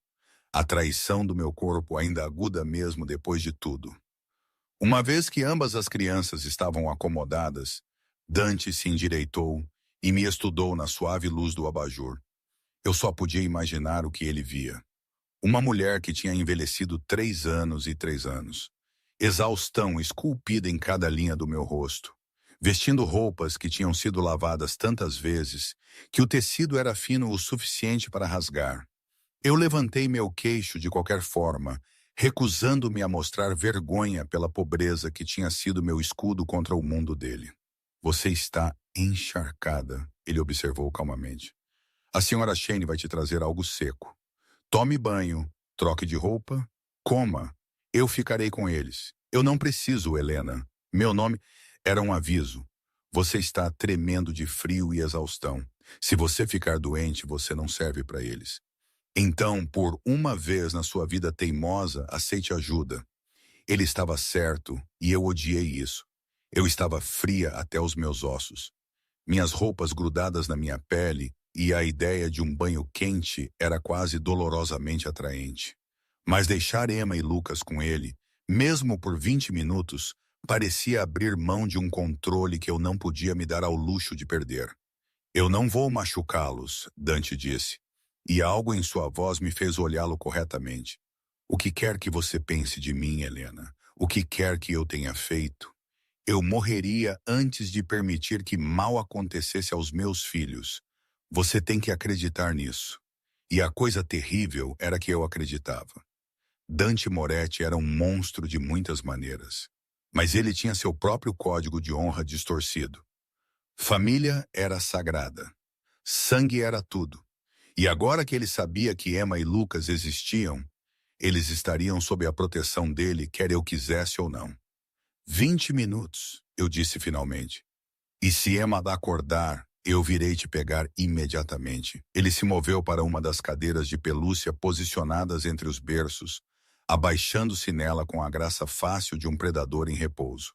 A traição do meu corpo ainda aguda mesmo depois de tudo. Uma vez que ambas as crianças estavam acomodadas, Dante se endireitou e me estudou na suave luz do abajur. Eu só podia imaginar o que ele via. Uma mulher que tinha envelhecido 3 anos e 3 anos. Exaustão esculpida em cada linha do meu rosto. Vestindo roupas que tinham sido lavadas tantas vezes que o tecido era fino o suficiente para rasgar. Eu levantei meu queixo de qualquer forma, recusando-me a mostrar vergonha pela pobreza que tinha sido meu escudo contra o mundo dele. Você está encharcada, ele observou calmamente. A senhora Shane vai te trazer algo seco. Tome banho, troque de roupa, coma. Eu ficarei com eles. Eu não preciso, Helena. Meu nome era um aviso. Você está tremendo de frio e exaustão. Se você ficar doente, você não serve para eles. Então, por uma vez na sua vida teimosa, aceite ajuda. Ele estava certo e eu odiei isso. Eu estava fria até os meus ossos. Minhas roupas grudadas na minha pele e a ideia de um banho quente era quase dolorosamente atraente. Mas deixar Emma e Lucas com ele, mesmo por 20 minutos, parecia abrir mão de um controle que eu não podia me dar ao luxo de perder. Eu não vou machucá-los, Dante disse, e algo em sua voz me fez olhá-lo corretamente. O que quer que você pense de mim, Helena, o que quer que eu tenha feito, eu morreria antes de permitir que mal acontecesse aos meus filhos. Você tem que acreditar nisso. E a coisa terrível era que eu acreditava. Dante Moretti era um monstro de muitas maneiras, mas ele tinha seu próprio código de honra distorcido. Família era sagrada. Sangue era tudo. E agora que ele sabia que Emma e Lucas existiam, eles estariam sob a proteção dele, quer eu quisesse ou não. 20 minutos, eu disse finalmente. E se Emma acordar, eu virei te pegar imediatamente. Ele se moveu para uma das cadeiras de pelúcia posicionadas entre os berços, abaixando-se nela com a graça fácil de um predador em repouso.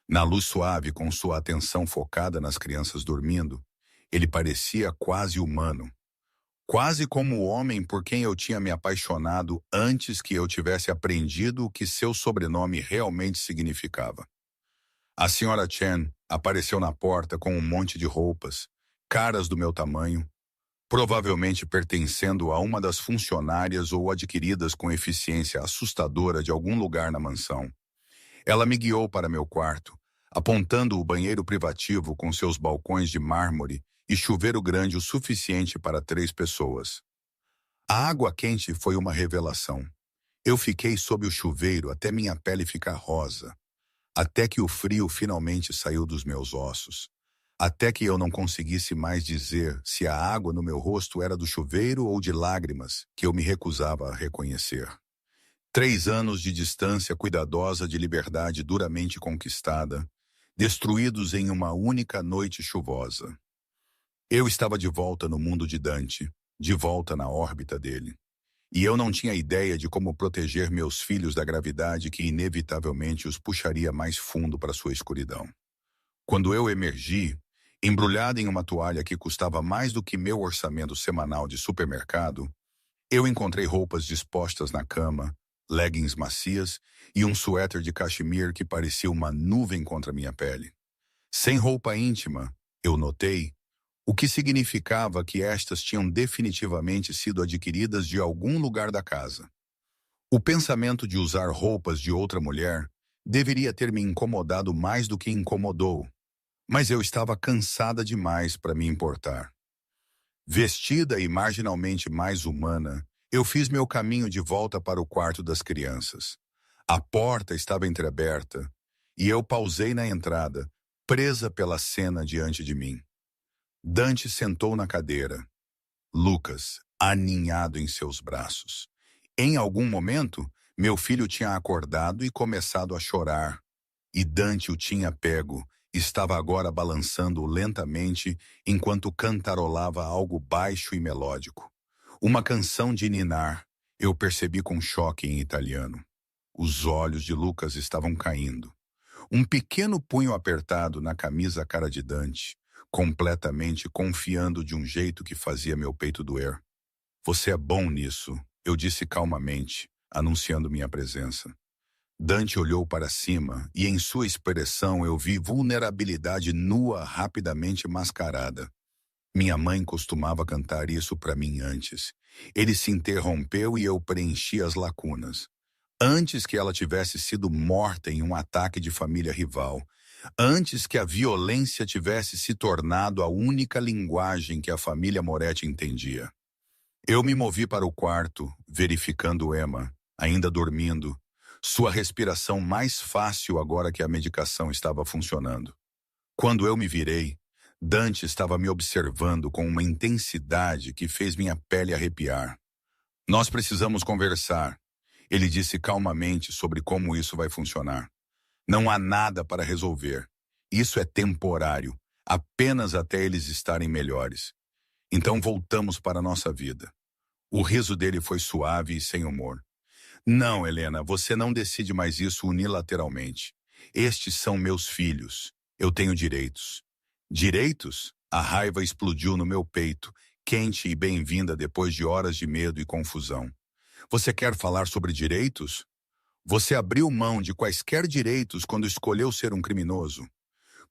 Na luz suave, com sua atenção focada nas crianças dormindo, ele parecia quase humano. Quase como o homem por quem eu tinha me apaixonado antes que eu tivesse aprendido o que seu sobrenome realmente significava. A senhora Chen apareceu na porta com um monte de roupas, caras do meu tamanho, provavelmente pertencendo a uma das funcionárias ou adquiridas com eficiência assustadora de algum lugar na mansão. Ela me guiou para meu quarto, apontando o banheiro privativo com seus balcões de mármore e chuveiro grande o suficiente para 3 pessoas. A água quente foi uma revelação. Eu fiquei sob o chuveiro até minha pele ficar rosa, até que o frio finalmente saiu dos meus ossos, até que eu não conseguisse mais dizer se a água no meu rosto era do chuveiro ou de lágrimas que eu me recusava a reconhecer. 3 anos de distância cuidadosa de liberdade duramente conquistada, destruídos em uma única noite chuvosa. Eu estava de volta no mundo de Dante, de volta na órbita dele. E eu não tinha ideia de como proteger meus filhos da gravidade que inevitavelmente os puxaria mais fundo para sua escuridão. Quando eu emergi, embrulhado em uma toalha que custava mais do que meu orçamento semanal de supermercado, eu encontrei roupas dispostas na cama, leggings macias e um suéter de cachemir que parecia uma nuvem contra minha pele. Sem roupa íntima, eu notei, o que significava que estas tinham definitivamente sido adquiridas de algum lugar da casa. O pensamento de usar roupas de outra mulher deveria ter me incomodado mais do que incomodou, mas eu estava cansada demais para me importar. Vestida e marginalmente mais humana, eu fiz meu caminho de volta para o quarto das crianças. A porta estava entreaberta e eu pausei na entrada, presa pela cena diante de mim. Dante sentou na cadeira, Lucas aninhado em seus braços. Em algum momento, meu filho tinha acordado e começado a chorar, e Dante o tinha pego, estava agora balançando lentamente enquanto cantarolava algo baixo e melódico. Uma canção de ninar, eu percebi com choque em italiano. Os olhos de Lucas estavam caindo. Um pequeno punho apertado na camisa cara de Dante, completamente confiando de um jeito que fazia meu peito doer. Você é bom nisso, eu disse calmamente, anunciando minha presença. Dante olhou para cima e em sua expressão eu vi vulnerabilidade nua rapidamente mascarada. Minha mãe costumava cantar isso para mim antes. Ele se interrompeu e eu preenchi as lacunas. Antes que ela tivesse sido morta em um ataque de família rival, antes que a violência tivesse se tornado a única linguagem que a família Moretti entendia. Eu me movi para o quarto, verificando Emma, ainda dormindo, sua respiração mais fácil agora que a medicação estava funcionando. Quando eu me virei, Dante estava me observando com uma intensidade que fez minha pele arrepiar. Nós precisamos conversar, ele disse calmamente sobre como isso vai funcionar. Não há nada para resolver. Isso é temporário, apenas até eles estarem melhores. Então voltamos para a nossa vida. O riso dele foi suave e sem humor. Não, Helena, você não decide mais isso unilateralmente. Estes são meus filhos. Eu tenho direitos. Direitos? A raiva explodiu no meu peito, quente e bem-vinda depois de horas de medo e confusão. Você quer falar sobre direitos? Você abriu mão de quaisquer direitos quando escolheu ser um criminoso.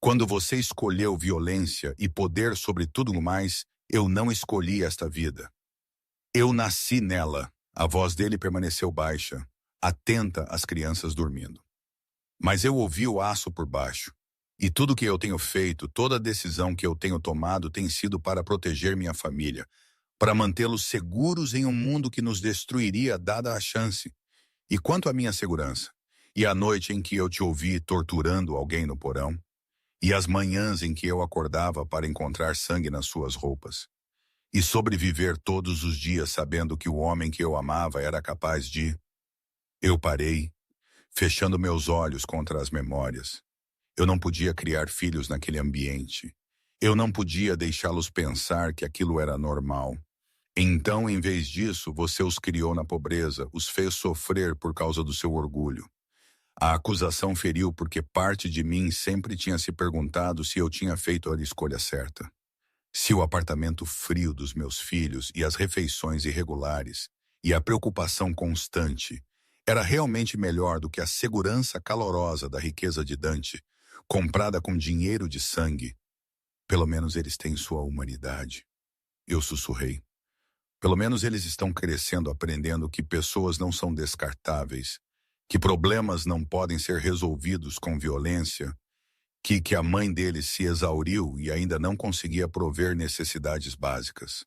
Quando você escolheu violência e poder sobre tudo mais, eu não escolhi esta vida. Eu nasci nela. A voz dele permaneceu baixa, atenta às crianças dormindo. Mas eu ouvi o aço por baixo. E tudo que eu tenho feito, toda decisão que eu tenho tomado tem sido para proteger minha família, para mantê-los seguros em um mundo que nos destruiria dada a chance. E quanto à minha segurança? E a noite em que eu te ouvi torturando alguém no porão? E as manhãs em que eu acordava para encontrar sangue nas suas roupas? E sobreviver todos os dias sabendo que o homem que eu amava era capaz de... Eu parei, fechando meus olhos contra as memórias. Eu não podia criar filhos naquele ambiente. Eu não podia deixá-los pensar que aquilo era normal. Então, em vez disso, você os criou na pobreza, os fez sofrer por causa do seu orgulho. A acusação feriu porque parte de mim sempre tinha se perguntado se eu tinha feito a escolha certa. Se o apartamento frio dos meus filhos e as refeições irregulares e a preocupação constante era realmente melhor do que a segurança calorosa da riqueza de Dante, comprada com dinheiro de sangue. Pelo menos eles têm sua humanidade. Eu sussurrei. Pelo menos eles estão crescendo aprendendo que pessoas não são descartáveis, que problemas não podem ser resolvidos com violência, que a mãe deles se exauriu e ainda não conseguia prover necessidades básicas.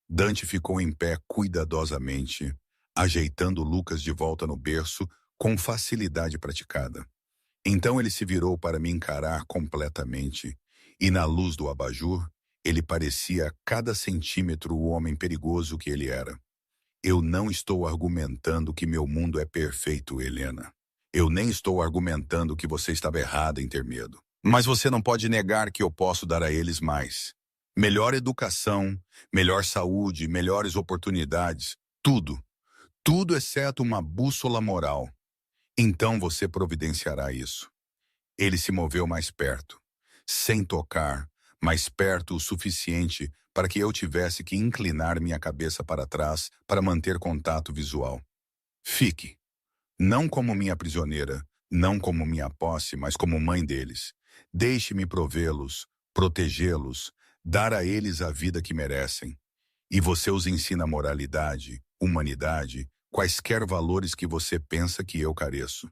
Dante ficou em pé cuidadosamente, ajeitando Lucas de volta no berço com facilidade praticada. Então ele se virou para me encarar completamente, e na luz do abajur, ele parecia a cada centímetro o homem perigoso que ele era. Eu não estou argumentando que meu mundo é perfeito, Helena. Eu nem estou argumentando que você estava errada em ter medo. Mas você não pode negar que eu posso dar a eles mais. Melhor educação, melhor saúde, melhores oportunidades, tudo. Tudo exceto uma bússola moral. Então você providenciará isso. Ele se moveu mais perto, sem tocar, mais perto o suficiente para que eu tivesse que inclinar minha cabeça para trás para manter contato visual. Fique. Não como minha prisioneira, não como minha posse, mas como mãe deles. Deixe-me provê-los, protegê-los, dar a eles a vida que merecem. E você os ensina moralidade, humanidade, quaisquer valores que você pensa que eu careço.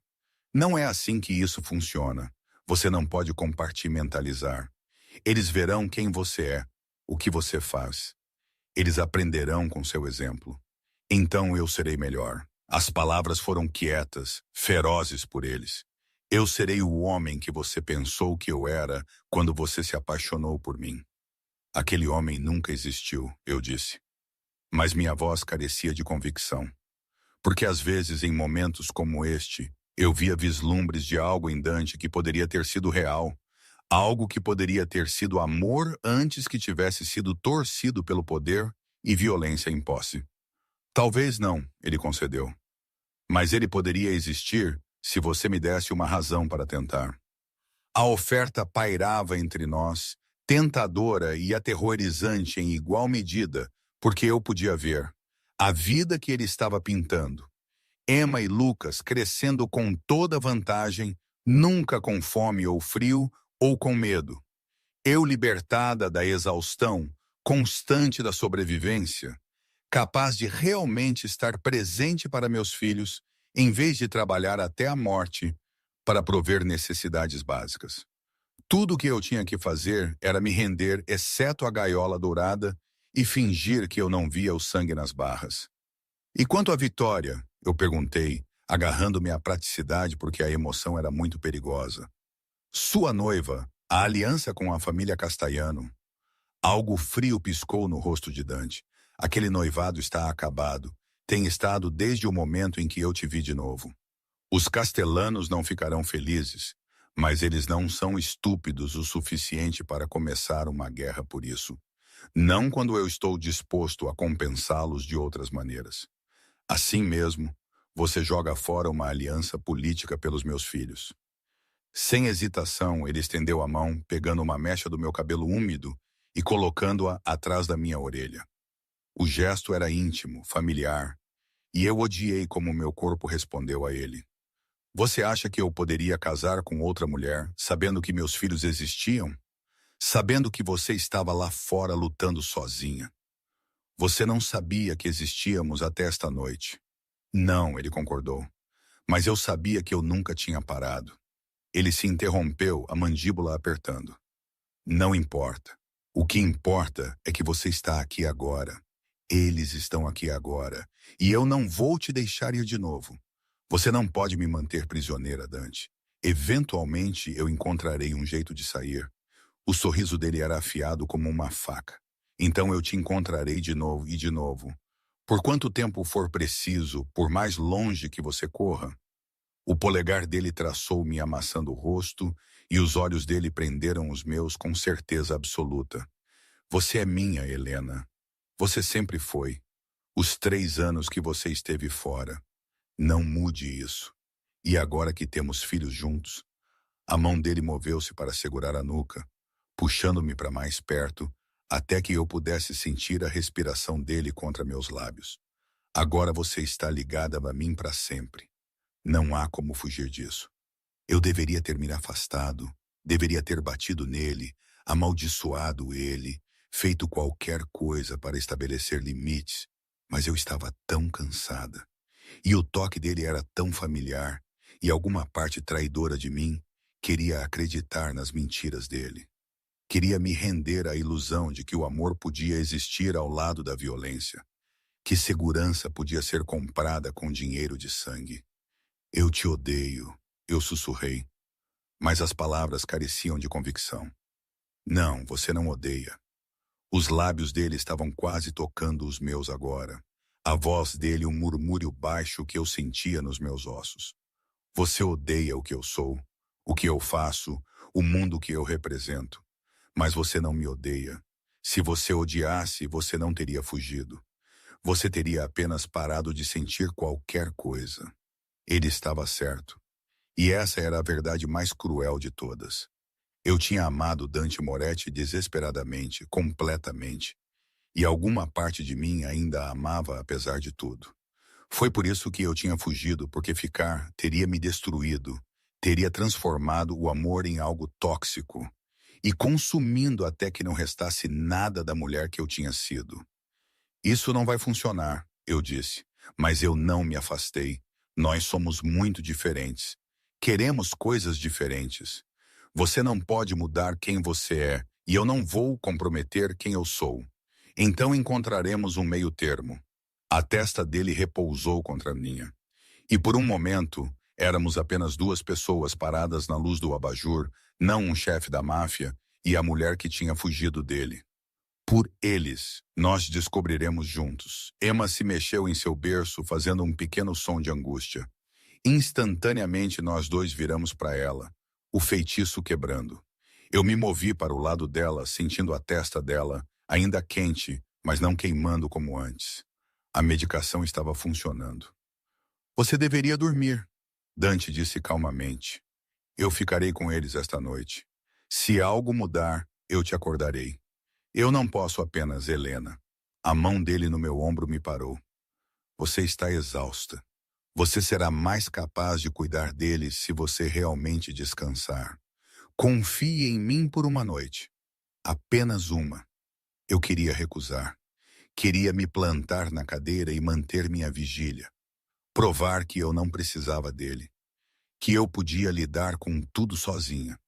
Não é assim que isso funciona. Você não pode compartimentalizar. Eles verão quem você é, o que você faz. Eles aprenderão com seu exemplo. Então eu serei melhor. As palavras foram quietas, ferozes por eles. Eu serei o homem que você pensou que eu era quando você se apaixonou por mim. Aquele homem nunca existiu, eu disse. Mas minha voz carecia de convicção. Porque às vezes, em momentos como este, eu via vislumbres de algo em Dante que poderia ter sido real. Algo que poderia ter sido amor antes que tivesse sido torcido pelo poder e violência em posse. Talvez não, ele concedeu. Mas ele poderia existir se você me desse uma razão para tentar. A oferta pairava entre nós, tentadora e aterrorizante em igual medida, porque eu podia ver a vida que ele estava pintando. Emma e Lucas crescendo com toda vantagem, nunca com fome ou frio ou com medo. Eu libertada da exaustão, constante da sobrevivência, capaz de realmente estar presente para meus filhos, em vez de trabalhar até a morte para prover necessidades básicas. Tudo o que eu tinha que fazer era me render, exceto a gaiola dourada, e fingir que eu não via o sangue nas barras. E quanto à Vitória? Eu perguntei, agarrando-me à praticidade porque a emoção era muito perigosa. Sua noiva, a aliança com a família Castellano. Algo frio piscou no rosto de Dante. Aquele noivado está acabado. Tem estado desde o momento em que eu te vi de novo. Os Castellanos não ficarão felizes, mas eles não são estúpidos o suficiente para começar uma guerra por isso. Não quando eu estou disposto a compensá-los de outras maneiras. Assim mesmo, você joga fora uma aliança política pelos meus filhos. Sem hesitação, ele estendeu a mão, pegando uma mecha do meu cabelo úmido e colocando-a atrás da minha orelha. O gesto era íntimo, familiar, e eu odiei como meu corpo respondeu a ele. Você acha que eu poderia casar com outra mulher, sabendo que meus filhos existiam? Sabendo que você estava lá fora lutando sozinha? Você não sabia que existíamos até esta noite. Não, ele concordou. Mas eu sabia que eu nunca tinha parado. Ele se interrompeu, a mandíbula apertando. Não importa. O que importa é que você está aqui agora. Eles estão aqui agora. E eu não vou te deixar ir de novo. Você não pode me manter prisioneira, Dante. Eventualmente eu encontrarei um jeito de sair. O sorriso dele era afiado como uma faca. Então eu te encontrarei de novo e de novo. Por quanto tempo for preciso, por mais longe que você corra. O polegar dele traçou-me amassando o rosto e os olhos dele prenderam os meus com certeza absoluta. Você é minha, Helena. Você sempre foi. Os 3 anos que você esteve fora. Não mude isso. E agora que temos filhos juntos, a mão dele moveu-se para segurar a nuca, puxando-me para mais perto, até que eu pudesse sentir a respiração dele contra meus lábios. Agora você está ligada a mim para sempre. Não há como fugir disso. Eu deveria ter me afastado, deveria ter batido nele, amaldiçoado ele, feito qualquer coisa para estabelecer limites, mas eu estava tão cansada. E o toque dele era tão familiar, e alguma parte traidora de mim queria acreditar nas mentiras dele. Queria me render à ilusão de que o amor podia existir ao lado da violência, que segurança podia ser comprada com dinheiro de sangue. Eu te odeio, eu sussurrei, mas as palavras careciam de convicção. Não, você não odeia. Os lábios dele estavam quase tocando os meus agora. A voz dele um murmúrio baixo que eu sentia nos meus ossos. Você odeia o que eu sou, o que eu faço, o mundo que eu represento. Mas você não me odeia. Se você odiasse, você não teria fugido. Você teria apenas parado de sentir qualquer coisa. Ele estava certo. E essa era a verdade mais cruel de todas. Eu tinha amado Dante Moretti desesperadamente, completamente. E alguma parte de mim ainda a amava apesar de tudo. Foi por isso que eu tinha fugido, porque ficar teria me destruído, teria transformado o amor em algo tóxico e consumindo até que não restasse nada da mulher que eu tinha sido. Isso não vai funcionar, eu disse, mas eu não me afastei. Nós somos muito diferentes. Queremos coisas diferentes. Você não pode mudar quem você é, e eu não vou comprometer quem eu sou. Então encontraremos um meio termo. A testa dele repousou contra a minha. E por um momento, éramos apenas 2 pessoas paradas na luz do abajur, não um chefe da máfia e a mulher que tinha fugido dele. Por eles, nós descobriremos juntos. Emma se mexeu em seu berço, fazendo um pequeno som de angústia. Instantaneamente nós dois viramos para ela, o feitiço quebrando. Eu me movi para o lado dela, sentindo a testa dela, ainda quente, mas não queimando como antes. A medicação estava funcionando. Você deveria dormir, Dante disse calmamente. Eu ficarei com eles esta noite. Se algo mudar, eu te acordarei. Eu não posso apenas, Helena. A mão dele no meu ombro me parou. Você está exausta. Você será mais capaz de cuidar deles se você realmente descansar. Confie em mim por uma noite. Apenas uma. Eu queria recusar. Queria me plantar na cadeira e manter minha vigília. Provar que eu não precisava dele. Que eu podia lidar com tudo sozinha.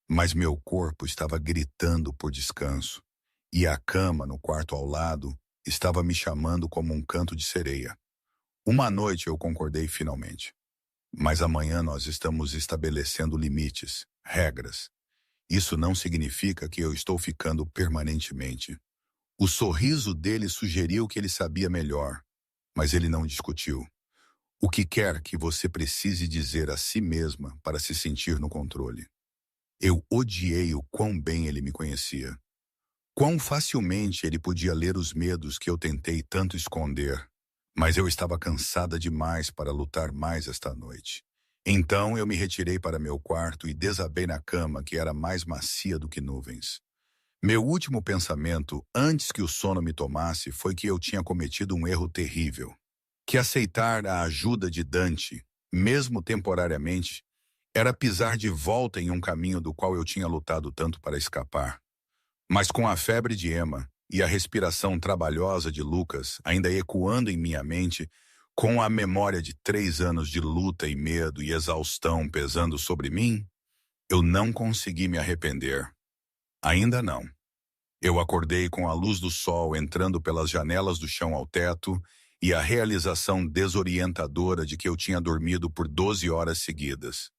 Mas meu corpo estava gritando por descanso. E a cama no quarto ao lado estava me chamando como um canto de sereia. Uma noite eu concordei finalmente. Mas amanhã nós estamos estabelecendo limites, regras. Isso não significa que eu estou ficando permanentemente. O sorriso dele sugeriu que ele sabia melhor, mas ele não discutiu. O que quer que você precise dizer a si mesma para se sentir no controle. Eu odiei o quão bem ele me conhecia. Quão facilmente ele podia ler os medos que eu tentei tanto esconder. Mas eu estava cansada demais para lutar mais esta noite. Então eu me retirei para meu quarto e desabei na cama que era mais macia do que nuvens. Meu último pensamento, antes que o sono me tomasse, foi que eu tinha cometido um erro terrível. Que aceitar a ajuda de Dante, mesmo temporariamente, era pisar de volta em um caminho do qual eu tinha lutado tanto para escapar. Mas com a febre de Emma e a respiração trabalhosa de Lucas ainda ecoando em minha mente, com a memória de 3 anos de luta e medo e exaustão pesando sobre mim, eu não consegui me arrepender. Ainda não. Eu acordei com a luz do sol entrando pelas janelas do chão ao teto e a realização desorientadora de que eu tinha dormido por 12 horas seguidas.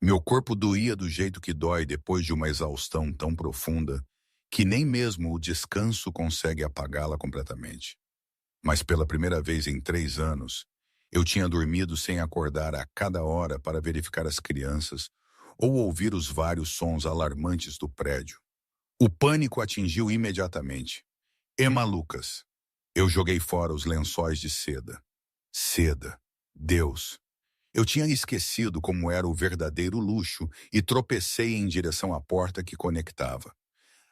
Meu corpo doía do jeito que dói depois de uma exaustão tão profunda que nem mesmo o descanso consegue apagá-la completamente. Mas pela primeira vez em 3 anos, eu tinha dormido sem acordar a cada hora para verificar as crianças ou ouvir os vários sons alarmantes do prédio. O pânico atingiu imediatamente. Emma Lucas. Eu joguei fora os lençóis de seda. Seda. Deus. Eu tinha esquecido como era o verdadeiro luxo e tropecei em direção à porta que conectava.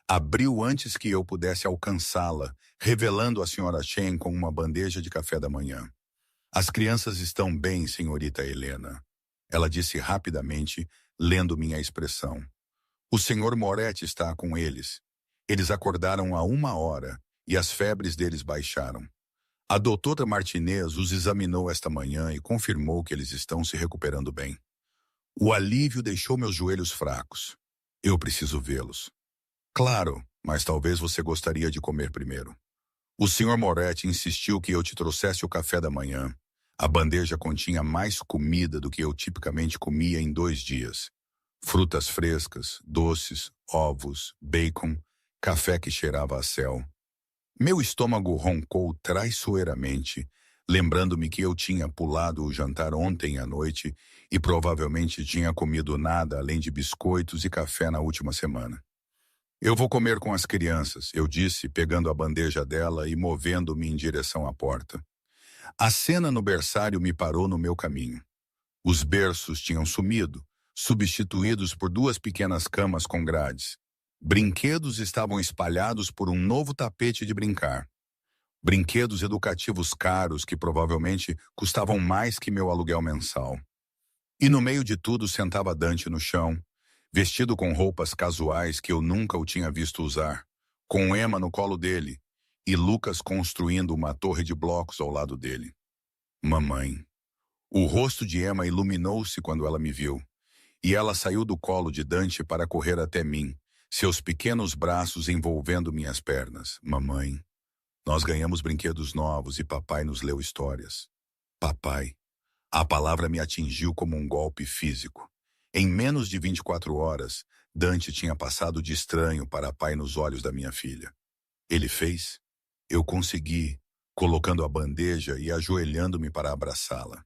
Abriu antes que eu pudesse alcançá-la, revelando a Sra. Chen com uma bandeja de café da manhã. As crianças estão bem, senhorita Helena. Ela disse rapidamente, lendo minha expressão. O Sr. Moretti está com eles. Eles acordaram há 1 hora e as febres deles baixaram. A doutora Martinez os examinou esta manhã e confirmou que eles estão se recuperando bem. O alívio deixou meus joelhos fracos. Eu preciso vê-los. Claro, mas talvez você gostaria de comer primeiro. O Sr. Moretti insistiu que eu te trouxesse o café da manhã. A bandeja continha mais comida do que eu tipicamente comia em 2 dias. Frutas frescas, doces, ovos, bacon, café que cheirava a céu. Meu estômago roncou traiçoeiramente, lembrando-me que eu tinha pulado o jantar ontem à noite e provavelmente tinha comido nada além de biscoitos e café na última semana. Eu vou comer com as crianças, eu disse, pegando a bandeja dela e movendo-me em direção à porta. A cena no berçário me parou no meu caminho. Os berços tinham sumido, substituídos por 2 pequenas camas com grades. Brinquedos estavam espalhados por um novo tapete de brincar. Brinquedos educativos caros que provavelmente custavam mais que meu aluguel mensal. E no meio de tudo sentava Dante no chão, vestido com roupas casuais que eu nunca o tinha visto usar, com Emma no colo dele e Lucas construindo uma torre de blocos ao lado dele. Mamãe. O rosto de Emma iluminou-se quando ela me viu, e ela saiu do colo de Dante para correr até mim, seus pequenos braços envolvendo minhas pernas. Mamãe. Nós ganhamos brinquedos novos e papai nos leu histórias. Papai. A palavra me atingiu como um golpe físico. Em menos de 24 horas, Dante tinha passado de estranho para pai nos olhos da minha filha. Ele fez? Eu consegui, colocando a bandeja e ajoelhando-me para abraçá-la.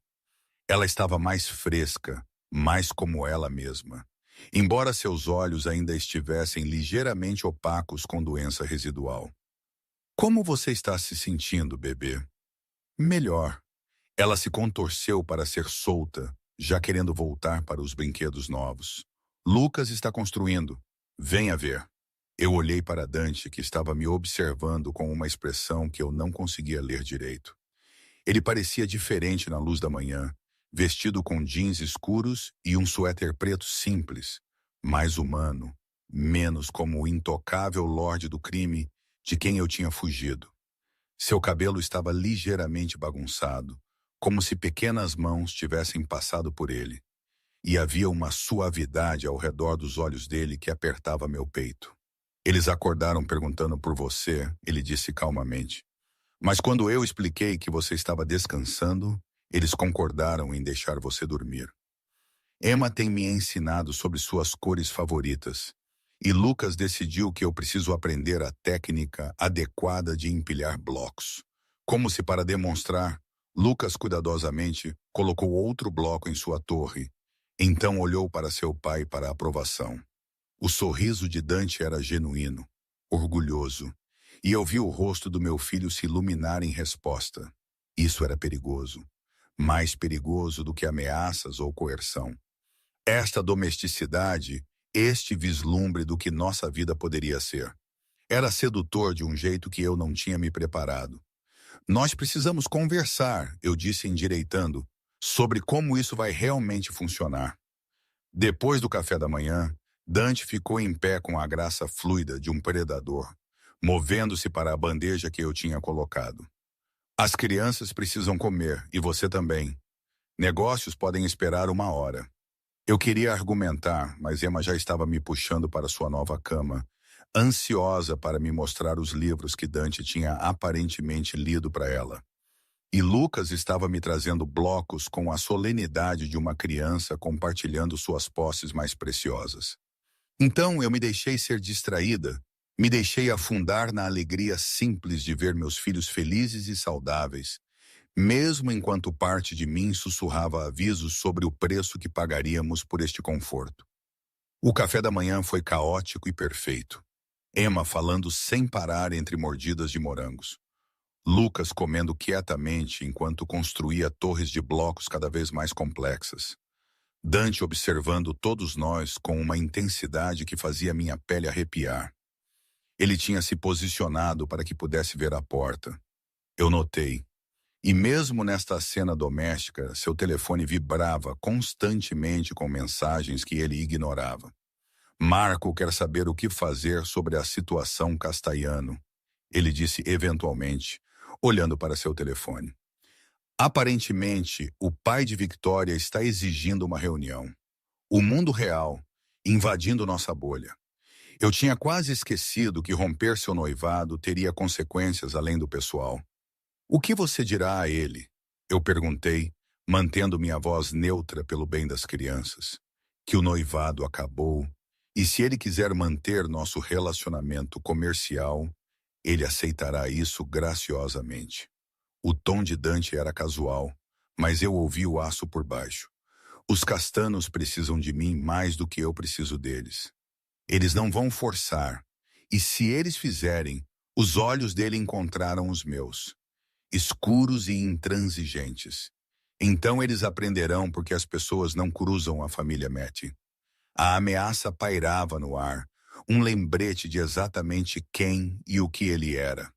Ela estava mais fresca, mais como ela mesma. embora seus olhos ainda estivessem ligeiramente opacos com doença residual. Como você está se sentindo, bebê? Melhor. Ela se contorceu para ser solta, já querendo voltar para os brinquedos novos. Lucas está construindo. Venha ver. Eu olhei para Dante, que estava me observando com uma expressão que eu não conseguia ler direito. Ele parecia diferente na luz da manhã, vestido com jeans escuros e um suéter preto simples, mais humano, menos como o intocável lorde do crime de quem eu tinha fugido. Seu cabelo estava ligeiramente bagunçado, como se pequenas mãos tivessem passado por ele, e havia uma suavidade ao redor dos olhos dele que apertava meu peito. Eles acordaram perguntando por você, ele disse calmamente. Mas quando eu expliquei que você estava descansando, eles concordaram em deixar você dormir. Emma tem me ensinado sobre suas cores favoritas, e Lucas decidiu que eu preciso aprender a técnica adequada de empilhar blocos. Como se para demonstrar, Lucas cuidadosamente colocou outro bloco em sua torre, então olhou para seu pai para aprovação. O sorriso de Dante era genuíno, orgulhoso, e eu vi o rosto do meu filho se iluminar em resposta. Isso era perigoso, mais perigoso do que ameaças ou coerção. Esta domesticidade, este vislumbre do que nossa vida poderia ser. Era sedutor de um jeito que eu não tinha me preparado. Nós precisamos conversar, eu disse endireitando, sobre como isso vai realmente funcionar. Depois do café da manhã, Dante ficou em pé com a graça fluida de um predador, movendo-se para a bandeja que eu tinha colocado. As crianças precisam comer, e você também. Negócios podem esperar 1 hora. Eu queria argumentar, mas Emma já estava me puxando para sua nova cama, ansiosa para me mostrar os livros que Dante tinha aparentemente lido para ela. E Lucas estava me trazendo blocos com a solenidade de uma criança compartilhando suas posses mais preciosas. Então eu me deixei ser distraída, me deixei afundar na alegria simples de ver meus filhos felizes e saudáveis, mesmo enquanto parte de mim sussurrava avisos sobre o preço que pagaríamos por este conforto. O café da manhã foi caótico e perfeito. Emma falando sem parar entre mordidas de morangos. Lucas comendo quietamente enquanto construía torres de blocos cada vez mais complexas. Dante observando todos nós com uma intensidade que fazia minha pele arrepiar. Ele tinha se posicionado para que pudesse ver a porta. Eu notei. E mesmo nesta cena doméstica, seu telefone vibrava constantemente com mensagens que ele ignorava. Marco quer saber o que fazer sobre a situação Castellano, ele disse eventualmente, olhando para seu telefone. Aparentemente, o pai de Victoria está exigindo uma reunião. O mundo real, invadindo nossa bolha. Eu tinha quase esquecido que romper seu noivado teria consequências além do pessoal. O que você dirá a ele? Eu perguntei, mantendo minha voz neutra pelo bem das crianças. Que o noivado acabou, e se ele quiser manter nosso relacionamento comercial, ele aceitará isso graciosamente. O tom de Dante era casual, mas eu ouvi o aço por baixo. Os castanos precisam de mim mais do que eu preciso deles. Eles não vão forçar, e se eles fizerem, os olhos dele encontraram os meus, escuros e intransigentes. Então eles aprenderão porque as pessoas não cruzam a família Matty. A ameaça pairava no ar, um lembrete de exatamente quem e o que ele era.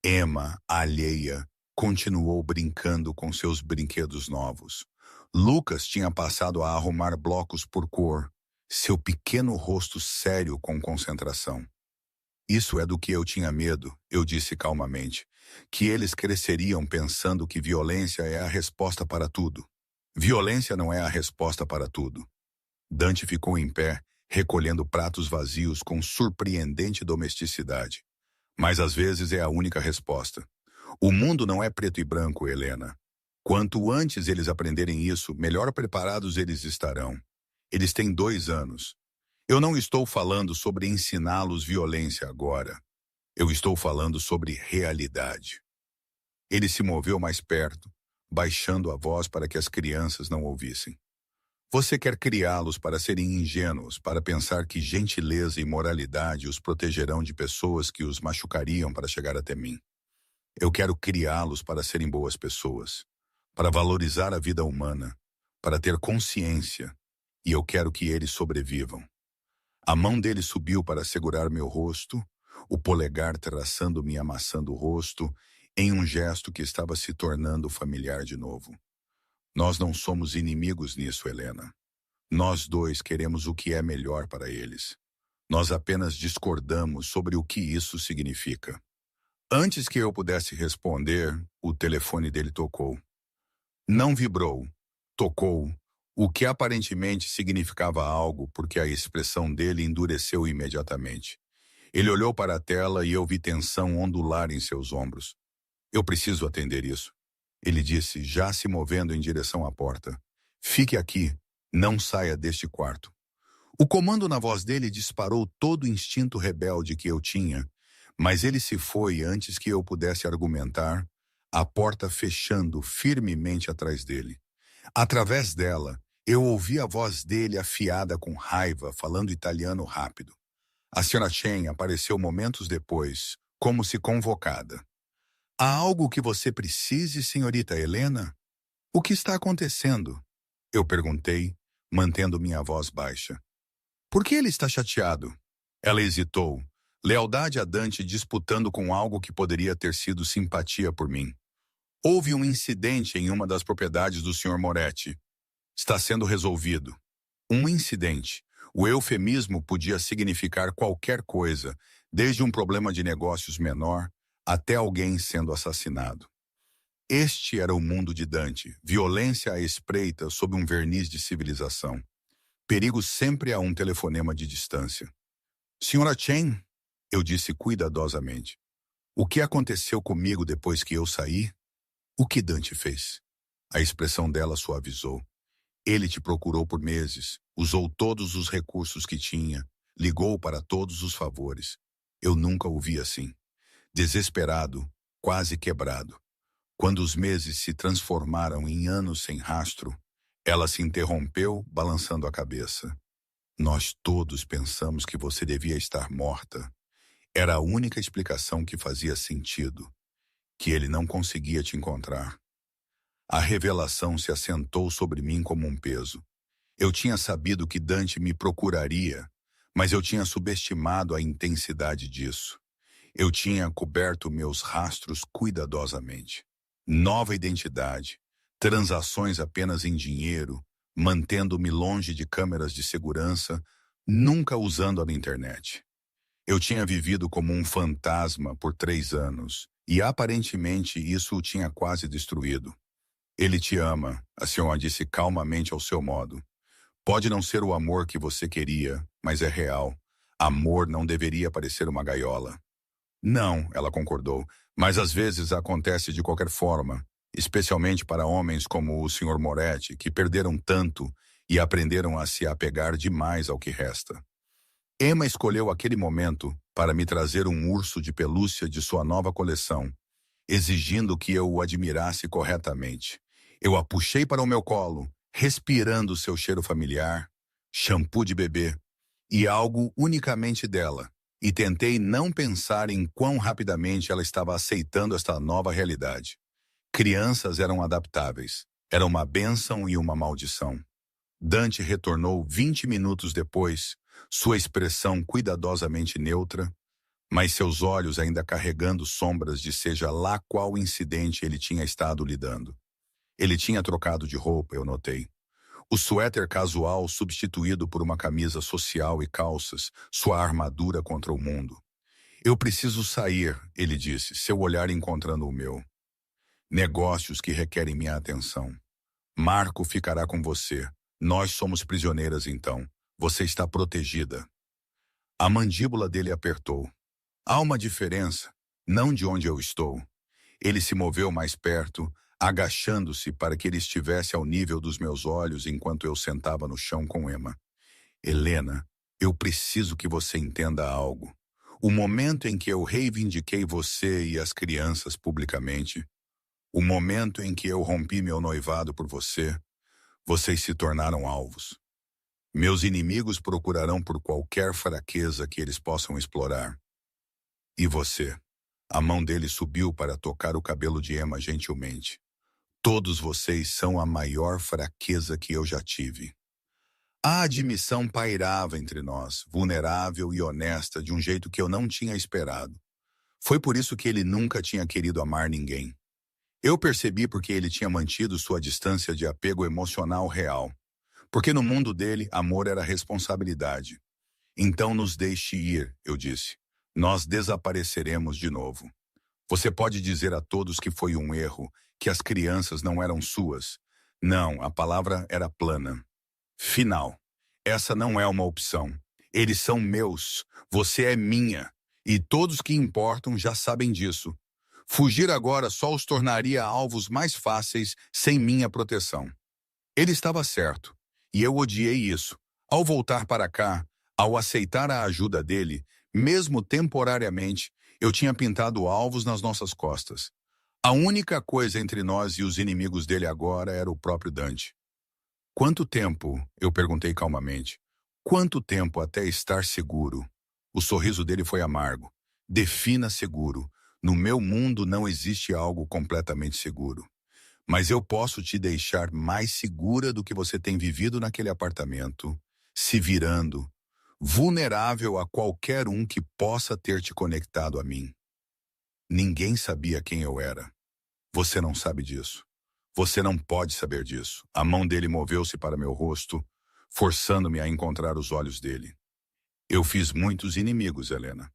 Emma, alheia, continuou brincando com seus brinquedos novos. Lucas tinha passado a arrumar blocos por cor, seu pequeno rosto sério com concentração. Isso é do que eu tinha medo, eu disse calmamente, que eles cresceriam pensando que violência é a resposta para tudo. Violência não é a resposta para tudo. Dante ficou em pé, recolhendo pratos vazios com surpreendente domesticidade. Mas às vezes é a única resposta. O mundo não é preto e branco, Helena. Quanto antes eles aprenderem isso, melhor preparados eles estarão. Eles têm 2 anos. Eu não estou falando sobre ensiná-los violência agora. Eu estou falando sobre realidade. Ele se moveu mais perto, baixando a voz para que as crianças não ouvissem. Você quer criá-los para serem ingênuos, para pensar que gentileza e moralidade os protegerão de pessoas que os machucariam para chegar até mim. Eu quero criá-los para serem boas pessoas, para valorizar a vida humana, para ter consciência, e eu quero que eles sobrevivam. A mão dele subiu para segurar meu rosto, o polegar traçando-me e amassando o rosto, em um gesto que estava se tornando familiar de novo. Nós não somos inimigos nisso, Helena. Nós dois queremos o que é melhor para eles. Nós apenas discordamos sobre o que isso significa. Antes que eu pudesse responder, o telefone dele tocou. Não vibrou, tocou, o que aparentemente significava algo porque a expressão dele endureceu imediatamente. Ele olhou para a tela e eu vi tensão ondular em seus ombros. Eu preciso atender isso. Ele disse, já se movendo em direção à porta. Fique aqui, não saia deste quarto. O comando na voz dele disparou todo o instinto rebelde que eu tinha, mas ele se foi antes que eu pudesse argumentar, a porta fechando firmemente atrás dele. Através dela, eu ouvi a voz dele afiada com raiva, falando italiano rápido. A senhora Chen apareceu momentos depois, como se convocada. Há algo que você precise, senhorita Helena? O que está acontecendo? Eu perguntei, mantendo minha voz baixa. Por que ele está chateado? Ela hesitou, lealdade a Dante disputando com algo que poderia ter sido simpatia por mim. Houve um incidente em uma das propriedades do Sr. Moretti. Está sendo resolvido. Um incidente. O eufemismo podia significar qualquer coisa, desde um problema de negócios menor até alguém sendo assassinado. Este era o mundo de Dante, violência à espreita sob um verniz de civilização. Perigo sempre a um telefonema de distância. Senhora Chen, eu disse cuidadosamente. O que aconteceu comigo depois que eu saí? O que Dante fez? A expressão dela suavizou. Ele te procurou por meses, usou todos os recursos que tinha, ligou para todos os favores. Eu nunca o vi assim. Desesperado, quase quebrado. Quando os meses se transformaram em anos sem rastro, ela se interrompeu, balançando a cabeça. Nós todos pensamos que você devia estar morta. Era a única explicação que fazia sentido, que ele não conseguia te encontrar. A revelação se assentou sobre mim como um peso. Eu tinha sabido que Dante me procuraria, mas eu tinha subestimado a intensidade disso. Eu tinha coberto meus rastros cuidadosamente. Nova identidade, transações apenas em dinheiro, mantendo-me longe de câmeras de segurança, nunca usando a internet. Eu tinha vivido como um fantasma por 3 anos, e aparentemente isso o tinha quase destruído. Ele te ama, a senhora disse calmamente ao seu modo. Pode não ser o amor que você queria, mas é real. Amor não deveria parecer uma gaiola. Não, ela concordou, mas às vezes acontece de qualquer forma, especialmente para homens como o Sr. Moretti, que perderam tanto e aprenderam a se apegar demais ao que resta. Emma escolheu aquele momento para me trazer um urso de pelúcia de sua nova coleção, exigindo que eu o admirasse corretamente. Eu a puxei para o meu colo, respirando seu cheiro familiar, shampoo de bebê, e algo unicamente dela, e tentei não pensar em quão rapidamente ela estava aceitando esta nova realidade. Crianças eram adaptáveis, era uma bênção e uma maldição. Dante retornou 20 minutos depois, sua expressão cuidadosamente neutra, mas seus olhos ainda carregando sombras de seja lá qual incidente ele tinha estado lidando. Ele tinha trocado de roupa, eu notei. O suéter casual substituído por uma camisa social e calças, sua armadura contra o mundo. Eu preciso sair, ele disse, seu olhar encontrando o meu. Negócios que requerem minha atenção. Marco ficará com você. Nós somos prisioneiras então. Você está protegida. A mandíbula dele apertou. Há uma diferença, não de onde eu estou. Ele se moveu mais perto, agachando-se para que ele estivesse ao nível dos meus olhos enquanto eu sentava no chão com Emma. Helena, eu preciso que você entenda algo. O momento em que eu reivindiquei você e as crianças publicamente, o momento em que eu rompi meu noivado por você, Vocês se tornaram alvos. Meus inimigos procurarão por qualquer fraqueza que eles possam explorar. E você? A mão dele subiu para tocar o cabelo de Emma gentilmente. Todos vocês são a maior fraqueza que eu já tive. A admissão pairava entre nós, vulnerável e honesta de um jeito que eu não tinha esperado. Foi por isso que ele nunca tinha querido amar ninguém. Eu percebi porque ele tinha mantido sua distância de apego emocional real. Porque no mundo dele, amor era responsabilidade. Então nos deixe ir, eu disse. Nós desapareceremos de novo. Você pode dizer a todos que foi um erro, que as crianças não eram suas. Não, a palavra era plana. Final. Essa não é uma opção. Eles são meus. Você é minha. E todos que importam já sabem disso. Fugir agora só os tornaria alvos mais fáceis sem minha proteção. Ele estava certo. E eu odiei isso. Ao voltar para cá, ao aceitar a ajuda dele, mesmo temporariamente, eu tinha pintado alvos nas nossas costas. A única coisa entre nós e os inimigos dele agora era o próprio Dante. Quanto tempo? Eu perguntei calmamente. Quanto tempo até estar seguro? O sorriso dele foi amargo. Defina seguro. No meu mundo não existe algo completamente seguro. Mas eu posso te deixar mais segura do que você tem vivido naquele apartamento, se virando, vulnerável a qualquer um que possa ter te conectado a mim. Ninguém sabia quem eu era. Você não sabe disso. Você não pode saber disso. A mão dele moveu-se para meu rosto, forçando-me a encontrar os olhos dele. Eu fiz muitos inimigos, Helena.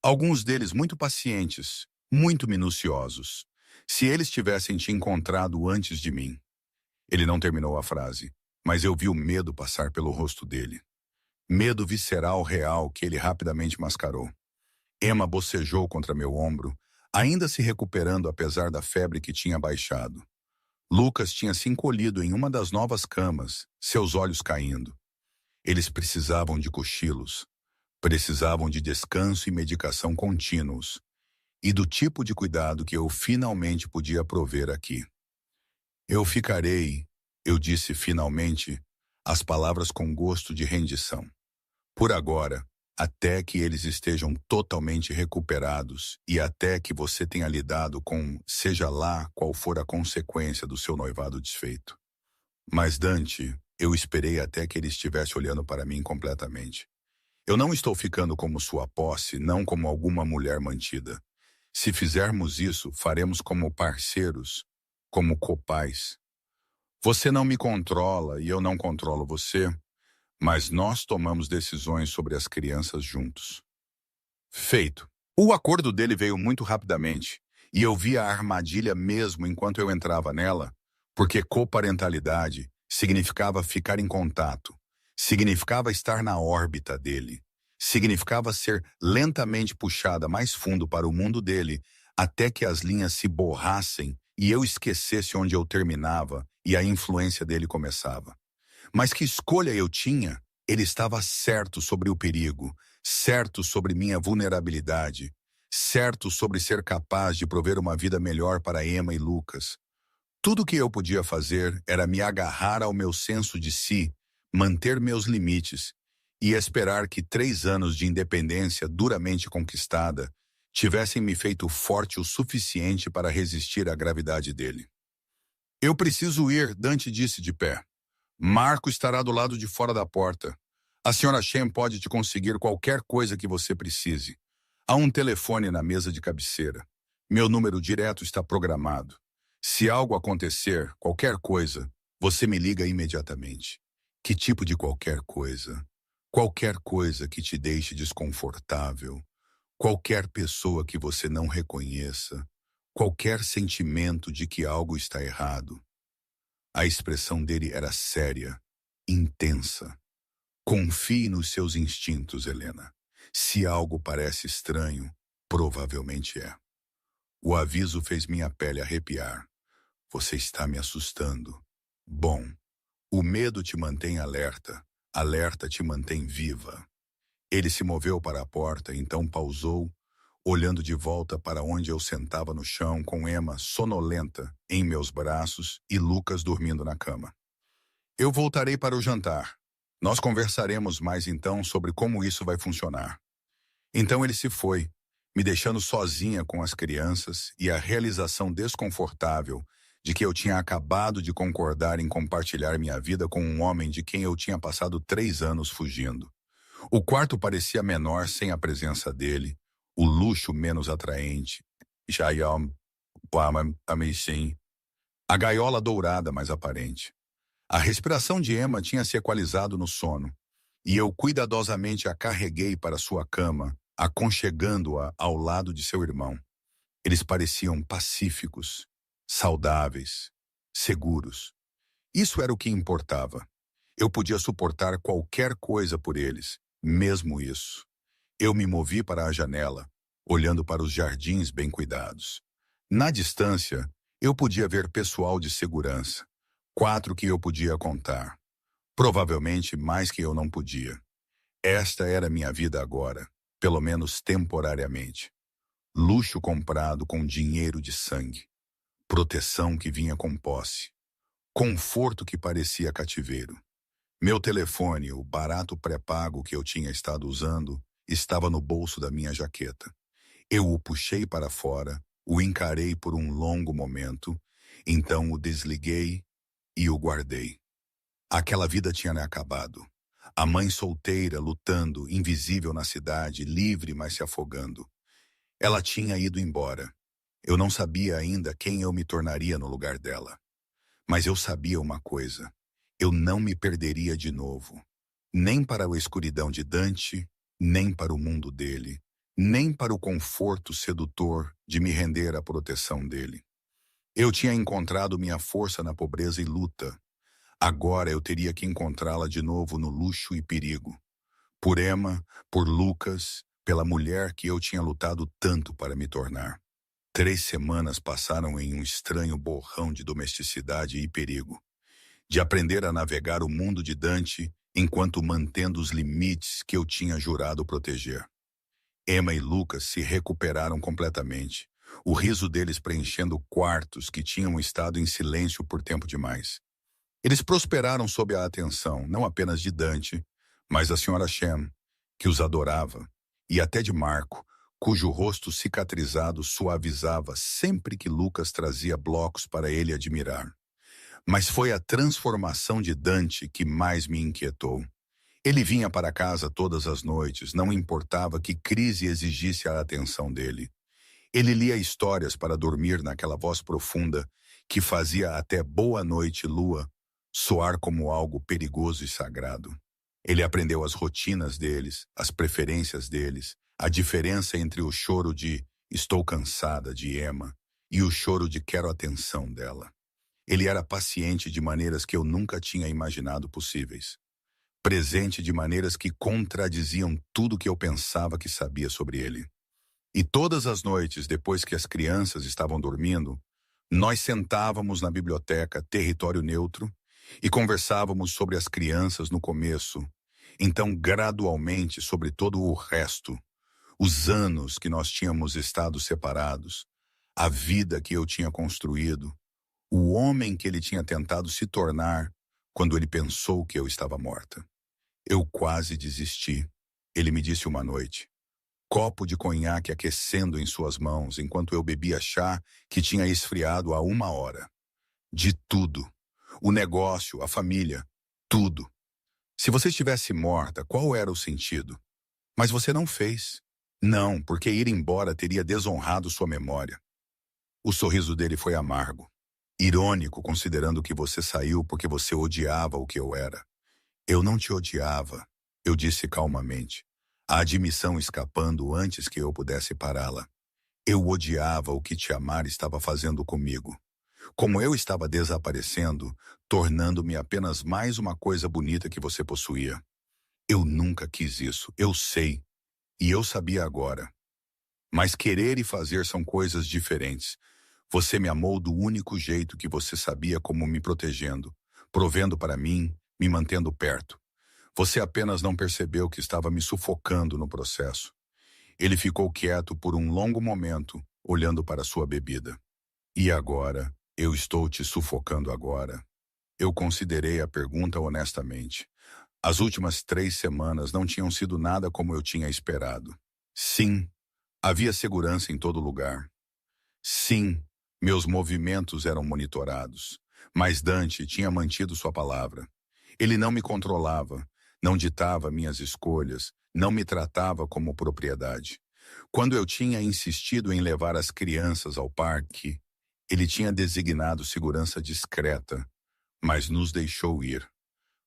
Alguns deles muito pacientes, muito minuciosos. Se eles tivessem te encontrado antes de mim. Ele não terminou a frase, mas eu vi o medo passar pelo rosto dele. Medo visceral real que ele rapidamente mascarou. Emma bocejou contra meu ombro, ainda se recuperando apesar da febre que tinha baixado. Lucas tinha se encolhido em uma das novas camas, seus olhos caindo. Eles precisavam de cochilos, precisavam de descanso e medicação contínuos, e do tipo de cuidado que eu finalmente podia prover aqui. Eu ficarei, eu disse finalmente, as palavras com gosto de rendição. Por agora, até que eles estejam totalmente recuperados e até que você tenha lidado com, seja lá qual for a consequência do seu noivado desfeito. Mas Dante, eu esperei até que ele estivesse olhando para mim completamente. Eu não estou ficando como sua posse, não como alguma mulher mantida. Se fizermos isso, faremos como parceiros, como copais. Você não me controla e eu não controlo você, mas nós tomamos decisões sobre as crianças juntos. Feito. O acordo dele veio muito rapidamente, e eu vi a armadilha mesmo enquanto eu entrava nela, porque coparentalidade significava ficar em contato, significava estar na órbita dele, significava ser lentamente puxada mais fundo para o mundo dele, até que as linhas se borrassem e eu esquecesse onde eu terminava e a influência dele começava. Mas que escolha eu tinha? Ele estava certo sobre o perigo, certo sobre minha vulnerabilidade, certo sobre ser capaz de prover uma vida melhor para Emma e Lucas. Tudo o que eu podia fazer era me agarrar ao meu senso de si, manter meus limites e esperar que 3 anos de independência duramente conquistada tivessem me feito forte o suficiente para resistir à gravidade dele. Eu preciso ir, Dante disse de pé. Marco estará do lado de fora da porta. A senhora Shen pode te conseguir qualquer coisa que você precise. Há um telefone na mesa de cabeceira. Meu número direto está programado. Se algo acontecer, qualquer coisa, você me liga imediatamente. Que tipo de qualquer coisa? Qualquer coisa que te deixe desconfortável. Qualquer pessoa que você não reconheça. Qualquer sentimento de que algo está errado. A expressão dele era séria, intensa. Confie nos seus instintos, Helena. Se algo parece estranho, provavelmente é. O aviso fez minha pele arrepiar. Você está me assustando. Bom, o medo te mantém alerta, alerta te mantém viva. Ele se moveu para a porta, então pausou, olhando de volta para onde eu sentava no chão com Emma sonolenta em meus braços e Lucas dormindo na cama. Eu voltarei para o jantar. Nós conversaremos mais então sobre como isso vai funcionar. Então ele se foi, me deixando sozinha com as crianças e a realização desconfortável de que eu tinha acabado de concordar em compartilhar minha vida com um homem de quem eu tinha passado 3 anos fugindo. O quarto parecia menor sem a presença dele, o luxo menos atraente. Jayam, Pama, Amisim. A gaiola dourada mais aparente. A respiração de Emma tinha se equalizado no sono, e eu cuidadosamente a carreguei para sua cama, aconchegando-a ao lado de seu irmão. Eles pareciam pacíficos, saudáveis, seguros. Isso era o que importava. Eu podia suportar qualquer coisa por eles, mesmo isso. Eu me movi para a janela, olhando para os jardins bem cuidados. Na distância, eu podia ver pessoal de segurança. 4 que eu podia contar. Provavelmente mais que eu não podia. Esta era minha vida agora, pelo menos temporariamente. Luxo comprado com dinheiro de sangue. Proteção que vinha com posse. Conforto que parecia cativeiro. Meu telefone, o barato pré-pago que eu tinha estado usando, estava no bolso da minha jaqueta. Eu o puxei para fora, o encarei por um longo momento, então o desliguei e o guardei. Aquela vida tinha acabado. A mãe solteira, lutando, invisível na cidade, livre, mas se afogando. Ela tinha ido embora. Eu não sabia ainda quem eu me tornaria no lugar dela. Mas eu sabia uma coisa. Eu não me perderia de novo. Nem para a escuridão de Dante, nem para o mundo dele, nem para o conforto sedutor de me render à proteção dele. Eu tinha encontrado minha força na pobreza e luta. Agora eu teria que encontrá-la de novo no luxo e perigo. Por Emma, por Lucas, pela mulher que eu tinha lutado tanto para me tornar. 3 semanas passaram em um estranho borrão de domesticidade e perigo. De aprender a navegar o mundo de Dante enquanto mantendo os limites que eu tinha jurado proteger. Emma e Lucas se recuperaram completamente, o riso deles preenchendo quartos que tinham estado em silêncio por tempo demais. Eles prosperaram sob a atenção, não apenas de Dante, mas da Sra. Shem, que os adorava, e até de Marco, cujo rosto cicatrizado suavizava sempre que Lucas trazia blocos para ele admirar. Mas foi a transformação de Dante que mais me inquietou. Ele vinha para casa todas as noites, não importava que crise exigisse a atenção dele. Ele lia histórias para dormir naquela voz profunda que fazia até Boa Noite, Lua soar como algo perigoso e sagrado. Ele aprendeu as rotinas deles, as preferências deles, a diferença entre o choro de "estou cansada" de Emma e o choro de "quero atenção" dela. Ele era paciente de maneiras que eu nunca tinha imaginado possíveis. Presente de maneiras que contradiziam tudo que eu pensava que sabia sobre ele. E todas as noites, depois que as crianças estavam dormindo, nós sentávamos na biblioteca Território Neutro e conversávamos sobre as crianças no começo, então gradualmente sobre todo o resto, os anos que nós tínhamos estado separados, a vida que eu tinha construído, o homem que ele tinha tentado se tornar quando ele pensou que eu estava morta. Eu quase desisti, ele me disse uma noite. Copo de conhaque aquecendo em suas mãos enquanto eu bebia chá que tinha esfriado há 1 hora. De tudo. O negócio, a família, tudo. Se você estivesse morta, qual era o sentido? Mas você não fez. Não, porque ir embora teria desonrado sua memória. O sorriso dele foi amargo. Irônico, considerando que você saiu porque você odiava o que eu era. Eu não te odiava, eu disse calmamente, a admissão escapando antes que eu pudesse pará-la. Eu odiava o que te amar estava fazendo comigo. Como eu estava desaparecendo, tornando-me apenas mais uma coisa bonita que você possuía. Eu nunca quis isso, eu sei, e eu sabia agora. Mas querer e fazer são coisas diferentes. Você me amou do único jeito que você sabia, como me protegendo, provendo para mim, me mantendo perto. Você apenas não percebeu que estava me sufocando no processo. Ele ficou quieto por um longo momento, olhando para sua bebida. E agora, eu estou te sufocando agora. Eu considerei a pergunta honestamente. As últimas 3 semanas não tinham sido nada como eu tinha esperado. Sim, havia segurança em todo lugar. Sim, meus movimentos eram monitorados. Mas Dante tinha mantido sua palavra. Ele não me controlava, não ditava minhas escolhas, não me tratava como propriedade. Quando eu tinha insistido em levar as crianças ao parque, ele tinha designado segurança discreta, mas nos deixou ir.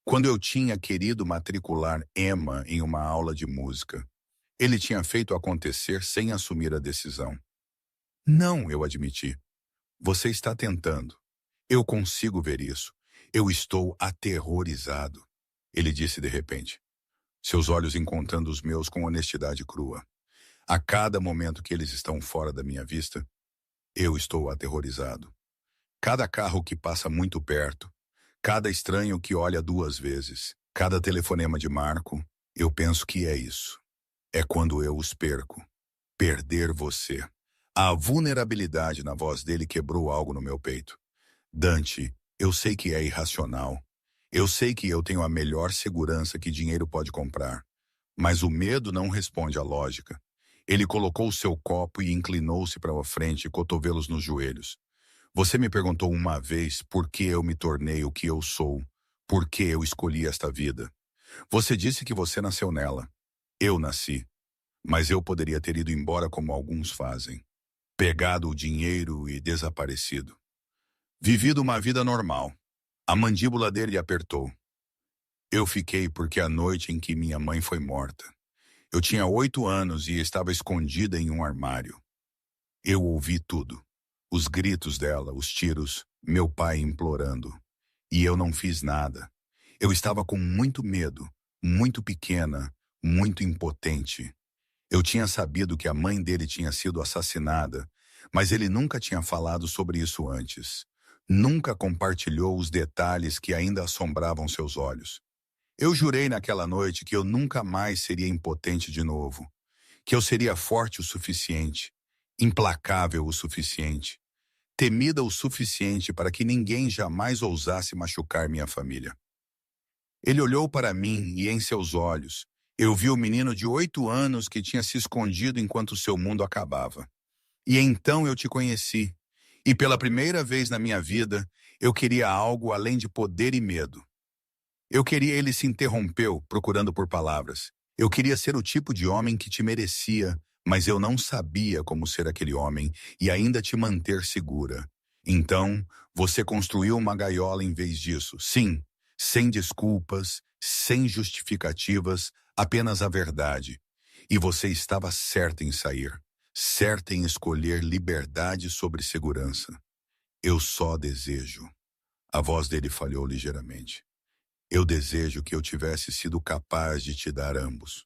Quando eu tinha querido matricular Emma em uma aula de música, ele tinha feito acontecer sem assumir a decisão. Não, eu admiti. Você está tentando. Eu consigo ver isso. Eu estou aterrorizado. Ele disse de repente, seus olhos encontrando os meus com honestidade crua. A cada momento que eles estão fora da minha vista, eu estou aterrorizado. Cada carro que passa muito perto, cada estranho que olha 2 vezes, cada telefonema de Marco, eu penso que é isso. É quando eu os perco. Perder você. A vulnerabilidade na voz dele quebrou algo no meu peito. Dante, eu sei que é irracional. Eu sei que eu tenho a melhor segurança que dinheiro pode comprar. Mas o medo não responde à lógica. Ele colocou seu copo e inclinou-se para a frente, cotovelos nos joelhos. Você me perguntou uma vez por que eu me tornei o que eu sou, por que eu escolhi esta vida. Você disse que você nasceu nela. Eu nasci, mas eu poderia ter ido embora como alguns fazem. Pegado o dinheiro e desaparecido. Vivido uma vida normal. A mandíbula dele apertou. Eu fiquei porque a noite em que minha mãe foi morta. Eu tinha 8 anos e estava escondida em um armário. Eu ouvi tudo. Os gritos dela, os tiros, meu pai implorando. E eu não fiz nada. Eu estava com muito medo, muito pequena, muito impotente. Eu tinha sabido que a mãe dele tinha sido assassinada, mas ele nunca tinha falado sobre isso antes. Nunca compartilhou os detalhes que ainda assombravam seus olhos. Eu jurei naquela noite que eu nunca mais seria impotente de novo, que eu seria forte o suficiente, implacável o suficiente, temida o suficiente para que ninguém jamais ousasse machucar minha família. Ele olhou para mim e em seus olhos, eu vi o menino de 8 anos que tinha se escondido enquanto seu mundo acabava. E então eu te conheci. E pela primeira vez na minha vida, eu queria algo além de poder e medo. Ele se interrompeu, procurando por palavras. Eu queria ser o tipo de homem que te merecia, mas eu não sabia como ser aquele homem e ainda te manter segura. Então, você construiu uma gaiola em vez disso. Sim, sem desculpas, sem justificativas, apenas a verdade. E você estava certa em sair, certa em escolher liberdade sobre segurança. Eu só desejo. A voz dele falhou ligeiramente. Eu desejo que eu tivesse sido capaz de te dar ambos.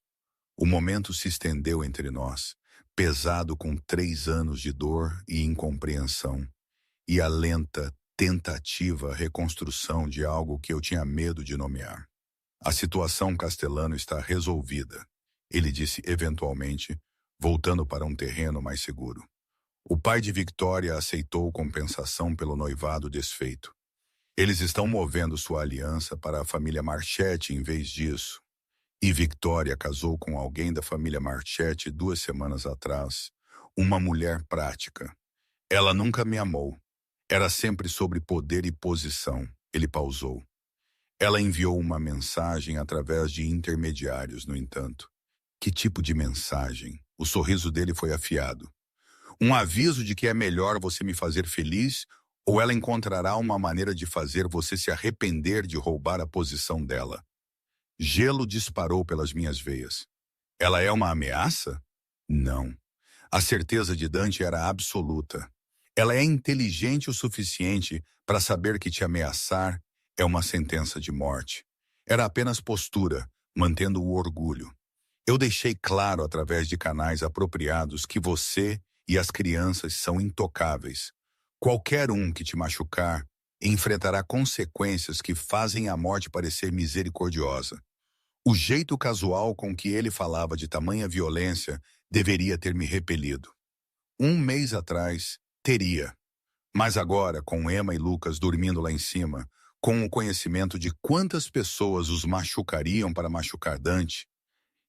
O momento se estendeu entre nós, pesado com 3 anos de dor e incompreensão, e a lenta, tentativa reconstrução de algo que eu tinha medo de nomear. A situação Castellano está resolvida, ele disse eventualmente, voltando para um terreno mais seguro. O pai de Victoria aceitou compensação pelo noivado desfeito. Eles estão movendo sua aliança para a família Marchetti em vez disso. E Victoria casou com alguém da família Marchetti 2 semanas atrás. Uma mulher prática. Ela nunca me amou. Era sempre sobre poder e posição. Ele pausou. Ela enviou uma mensagem através de intermediários, no entanto. Que tipo de mensagem? O sorriso dele foi afiado. Um aviso de que é melhor você me fazer feliz ou ela encontrará uma maneira de fazer você se arrepender de roubar a posição dela. Gelo disparou pelas minhas veias. Ela é uma ameaça? Não. A certeza de Dante era absoluta. Ela é inteligente o suficiente para saber que te ameaçar é uma sentença de morte. Era apenas postura, mantendo o orgulho. Eu deixei claro através de canais apropriados que você e as crianças são intocáveis. Qualquer um que te machucar enfrentará consequências que fazem a morte parecer misericordiosa. O jeito casual com que ele falava de tamanha violência deveria ter me repelido. 1 mês atrás, teria. Mas agora, com Emma e Lucas dormindo lá em cima, Com o conhecimento de quantas pessoas os machucariam para machucar Dante,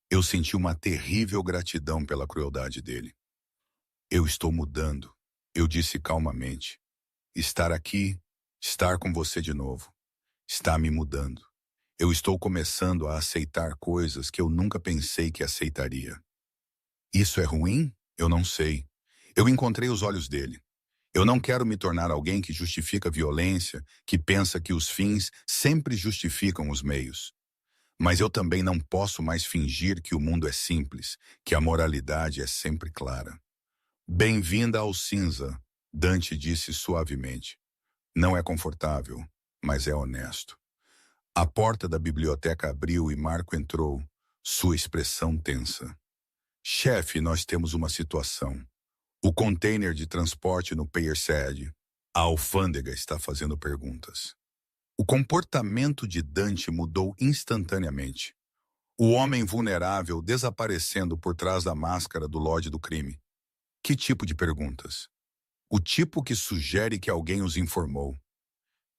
eu senti uma terrível gratidão pela crueldade dele. Eu estou mudando, eu disse calmamente. Estar aqui, estar com você de novo, está me mudando. Eu estou começando a aceitar coisas que eu nunca pensei que aceitaria. Isso é ruim? Eu não sei. Eu encontrei os olhos dele. Eu não quero me tornar alguém que justifica a violência, que pensa que os fins sempre justificam os meios. Mas eu também não posso mais fingir que o mundo é simples, que a moralidade é sempre clara. Bem-vinda ao cinza, Dante disse suavemente. Não é confortável, mas é honesto. A porta da biblioteca abriu e Marco entrou, sua expressão tensa. Chefe, nós temos uma situação. O container de transporte no Pierside, a alfândega está fazendo perguntas. O comportamento de Dante mudou instantaneamente. O homem vulnerável desaparecendo por trás da máscara do Lorde do Crime. Que tipo de perguntas? O tipo que sugere que alguém os informou.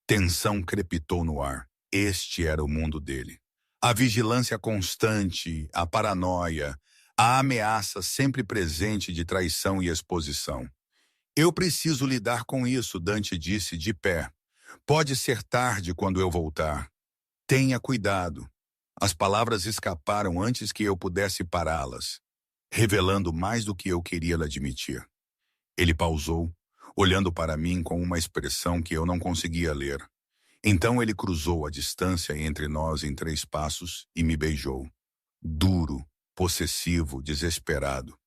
Tensão crepitou no ar. Este era o mundo dele. A vigilância constante, a paranoia, a ameaça sempre presente de traição e exposição. Eu preciso lidar com isso, Dante disse de pé. Pode ser tarde quando eu voltar. Tenha cuidado. As palavras escaparam antes que eu pudesse pará-las, revelando mais do que eu queria lhe admitir. Ele pausou, olhando para mim com uma expressão que eu não conseguia ler. Então ele cruzou a distância entre nós em 3 passos e me beijou. Duro, possessivo, desesperado.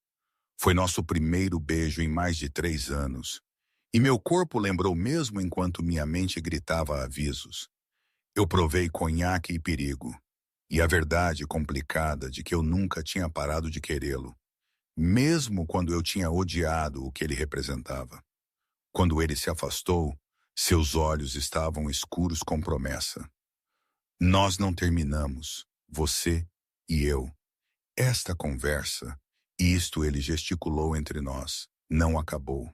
Foi nosso primeiro beijo em mais de 3 anos. E meu corpo lembrou mesmo enquanto minha mente gritava avisos. Eu provei conhaque e perigo. E a verdade complicada de que eu nunca tinha parado de querê-lo. Mesmo quando eu tinha odiado o que ele representava. Quando ele se afastou, seus olhos estavam escuros com promessa. Nós não terminamos, você e eu. Esta conversa, isto ele gesticulou entre nós, não acabou.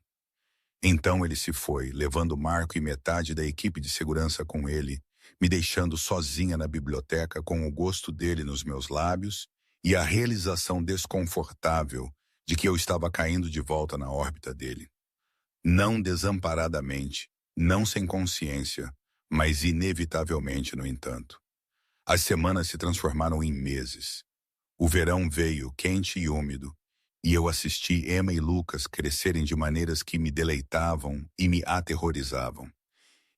Então ele se foi, levando Marco e metade da equipe de segurança com ele, me deixando sozinha na biblioteca com o gosto dele nos meus lábios e a realização desconfortável de que eu estava caindo de volta na órbita dele. Não desamparadamente, não sem consciência, mas inevitavelmente, no entanto. As semanas se transformaram em meses. O verão veio, quente e úmido, e eu assisti Emma e Lucas crescerem de maneiras que me deleitavam e me aterrorizavam.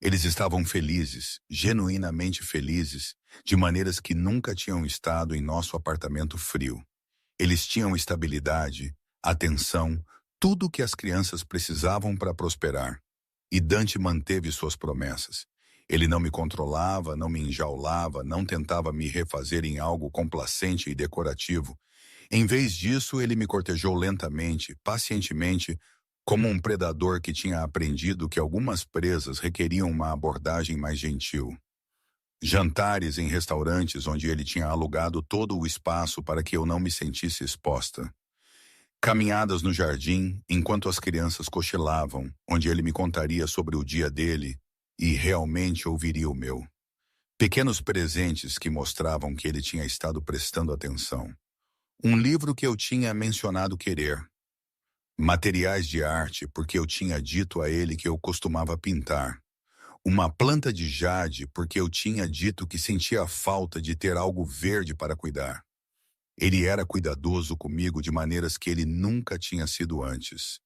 Eles estavam felizes, genuinamente felizes, de maneiras que nunca tinham estado em nosso apartamento frio. Eles tinham estabilidade, atenção, tudo o que as crianças precisavam para prosperar. E Dante manteve suas promessas. Ele não me controlava, não me enjaulava, não tentava me refazer em algo complacente e decorativo. Em vez disso, ele me cortejou lentamente, pacientemente, como um predador que tinha aprendido que algumas presas requeriam uma abordagem mais gentil. Jantares em restaurantes onde ele tinha alugado todo o espaço para que eu não me sentisse exposta. Caminhadas no jardim, enquanto as crianças cochilavam, onde ele me contaria sobre o dia dele e realmente ouviria o meu. Pequenos presentes que mostravam que ele tinha estado prestando atenção. Um livro que eu tinha mencionado querer. Materiais de arte, porque eu tinha dito a ele que eu costumava pintar. Uma planta de jade, porque eu tinha dito que sentia falta de ter algo verde para cuidar. Ele era cuidadoso comigo de maneiras que ele nunca tinha sido antes.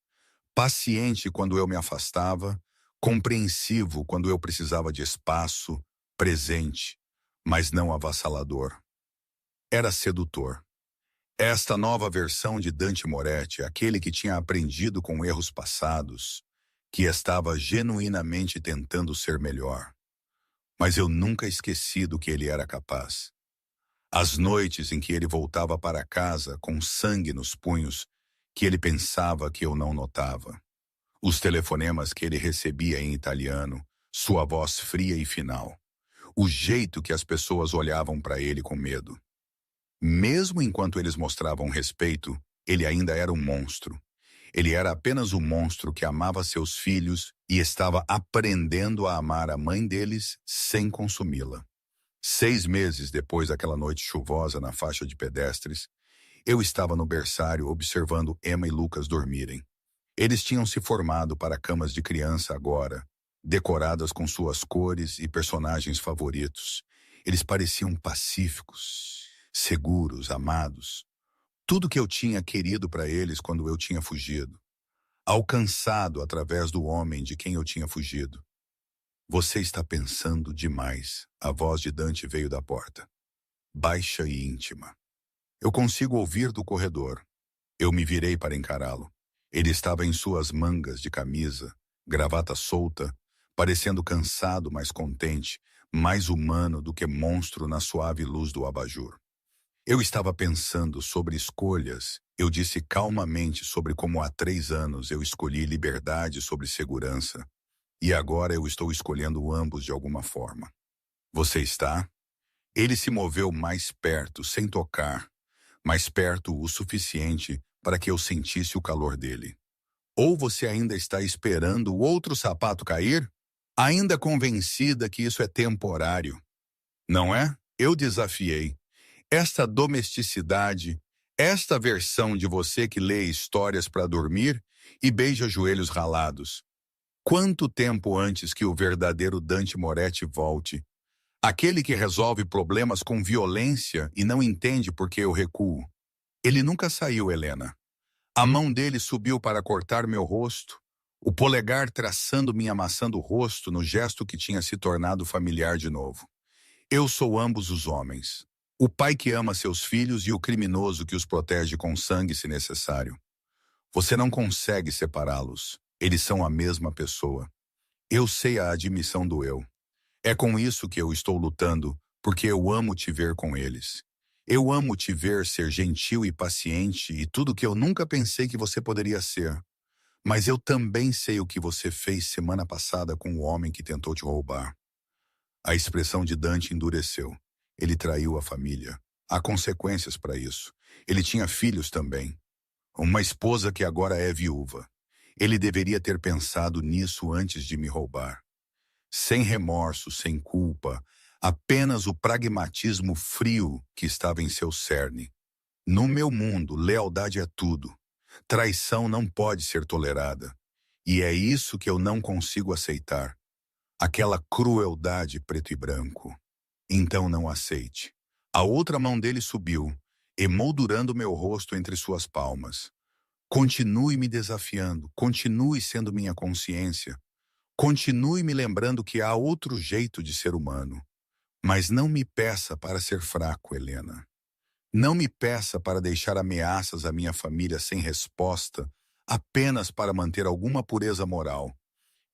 Paciente quando eu me afastava, compreensivo quando eu precisava de espaço, presente, mas não avassalador. Era sedutor. Esta nova versão de Dante Moretti, aquele que tinha aprendido com erros passados, que estava genuinamente tentando ser melhor. Mas eu nunca esqueci do que ele era capaz. As noites em que ele voltava para casa com sangue nos punhos, que ele pensava que eu não notava. Os telefonemas que ele recebia em italiano, sua voz fria e final. O jeito que as pessoas olhavam para ele com medo. Mesmo enquanto eles mostravam respeito, ele ainda era um monstro. Ele era apenas um monstro que amava seus filhos e estava aprendendo a amar a mãe deles sem consumi-la. 6 meses depois daquela noite chuvosa na faixa de pedestres, eu estava no berçário observando Emma e Lucas dormirem. Eles tinham se formado para camas de criança agora, decoradas com suas cores e personagens favoritos. Eles pareciam pacíficos, seguros, amados. Tudo que eu tinha querido para eles quando eu tinha fugido. Alcançado através do homem de quem eu tinha fugido. Você está pensando demais. A voz de Dante veio da porta. Baixa e íntima. Eu consigo ouvir do corredor. Eu me virei para encará-lo. Ele estava em suas mangas de camisa, gravata solta, parecendo cansado, mas contente, mais humano do que monstro na suave luz do abajur. Eu estava pensando sobre escolhas. Eu disse calmamente sobre como há 3 anos eu escolhi liberdade sobre segurança. E agora eu estou escolhendo ambos de alguma forma. Você está? Ele se moveu mais perto, sem tocar, mais perto o suficiente para que eu sentisse o calor dele. Ou você ainda está esperando o outro sapato cair? Ainda convencida que isso é temporário. Não é? Eu desafiei. Esta domesticidade, esta versão de você que lê histórias para dormir e beija joelhos ralados. Quanto tempo antes que o verdadeiro Dante Moretti volte? Aquele que resolve problemas com violência e não entende por que eu recuo. Ele nunca saiu, Helena. A mão dele subiu para cortar meu rosto, o polegar traçando minha maçã do rosto no gesto que tinha se tornado familiar de novo. Eu sou ambos os homens. O pai que ama seus filhos e o criminoso que os protege com sangue se necessário. Você não consegue separá-los. Eles são a mesma pessoa. Eu sei a admissão do eu. É com isso que eu estou lutando, porque eu amo te ver com eles. Eu amo te ver ser gentil e paciente e tudo que eu nunca pensei que você poderia ser. Mas eu também sei o que você fez semana passada com o homem que tentou te roubar. A expressão de Dante endureceu. Ele traiu a família. Há consequências para isso. Ele tinha filhos também. Uma esposa que agora é viúva. Ele deveria ter pensado nisso antes de me roubar. Sem remorso, sem culpa, apenas o pragmatismo frio que estava em seu cerne. No meu mundo, lealdade é tudo. Traição não pode ser tolerada. E é isso que eu não consigo aceitar. Aquela crueldade preto e branco. Então não aceite. A outra mão dele subiu, emoldurando meu rosto entre suas palmas. Continue me desafiando, continue sendo minha consciência. Continue me lembrando que há outro jeito de ser humano. Mas não me peça para ser fraco, Helena. Não me peça para deixar ameaças à minha família sem resposta, apenas para manter alguma pureza moral.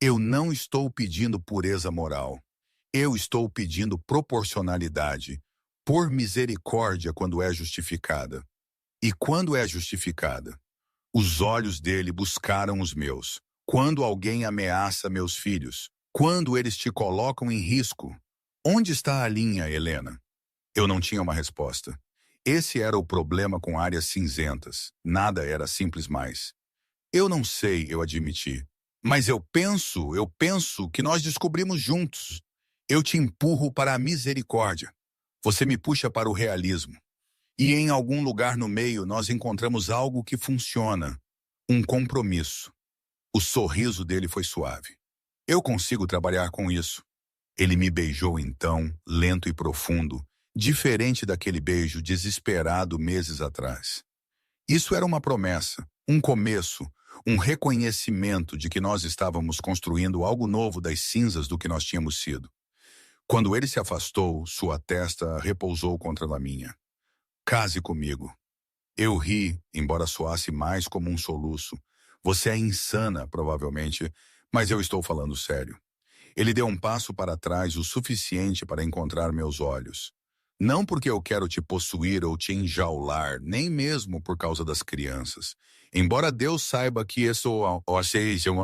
Eu não estou pedindo pureza moral. Eu estou pedindo proporcionalidade, por misericórdia quando é justificada. E quando é justificada? Os olhos dele buscaram os meus. Quando alguém ameaça meus filhos, quando eles te colocam em risco, onde está a linha, Helena? Eu não tinha uma resposta. Esse era o problema com áreas cinzentas. Nada era simples mais. Eu não sei, eu admiti. Mas eu penso que nós descobrimos juntos. Eu te empurro para a misericórdia. Você me puxa para o realismo. E em algum lugar no meio nós encontramos algo que funciona. Um compromisso. O sorriso dele foi suave. Eu consigo trabalhar com isso. Ele me beijou então, lento e profundo, diferente daquele beijo desesperado meses atrás. Isso era uma promessa, um começo, um reconhecimento de que nós estávamos construindo algo novo das cinzas do que nós tínhamos sido. Quando ele se afastou, sua testa repousou contra a minha. Case comigo. Eu ri, embora soasse mais como um soluço. Você é insana, provavelmente, mas eu estou falando sério. Ele deu um passo para trás o suficiente para encontrar meus olhos. Não porque eu quero te possuir ou te enjaular, nem mesmo por causa das crianças. Embora Deus saiba que isso seja uma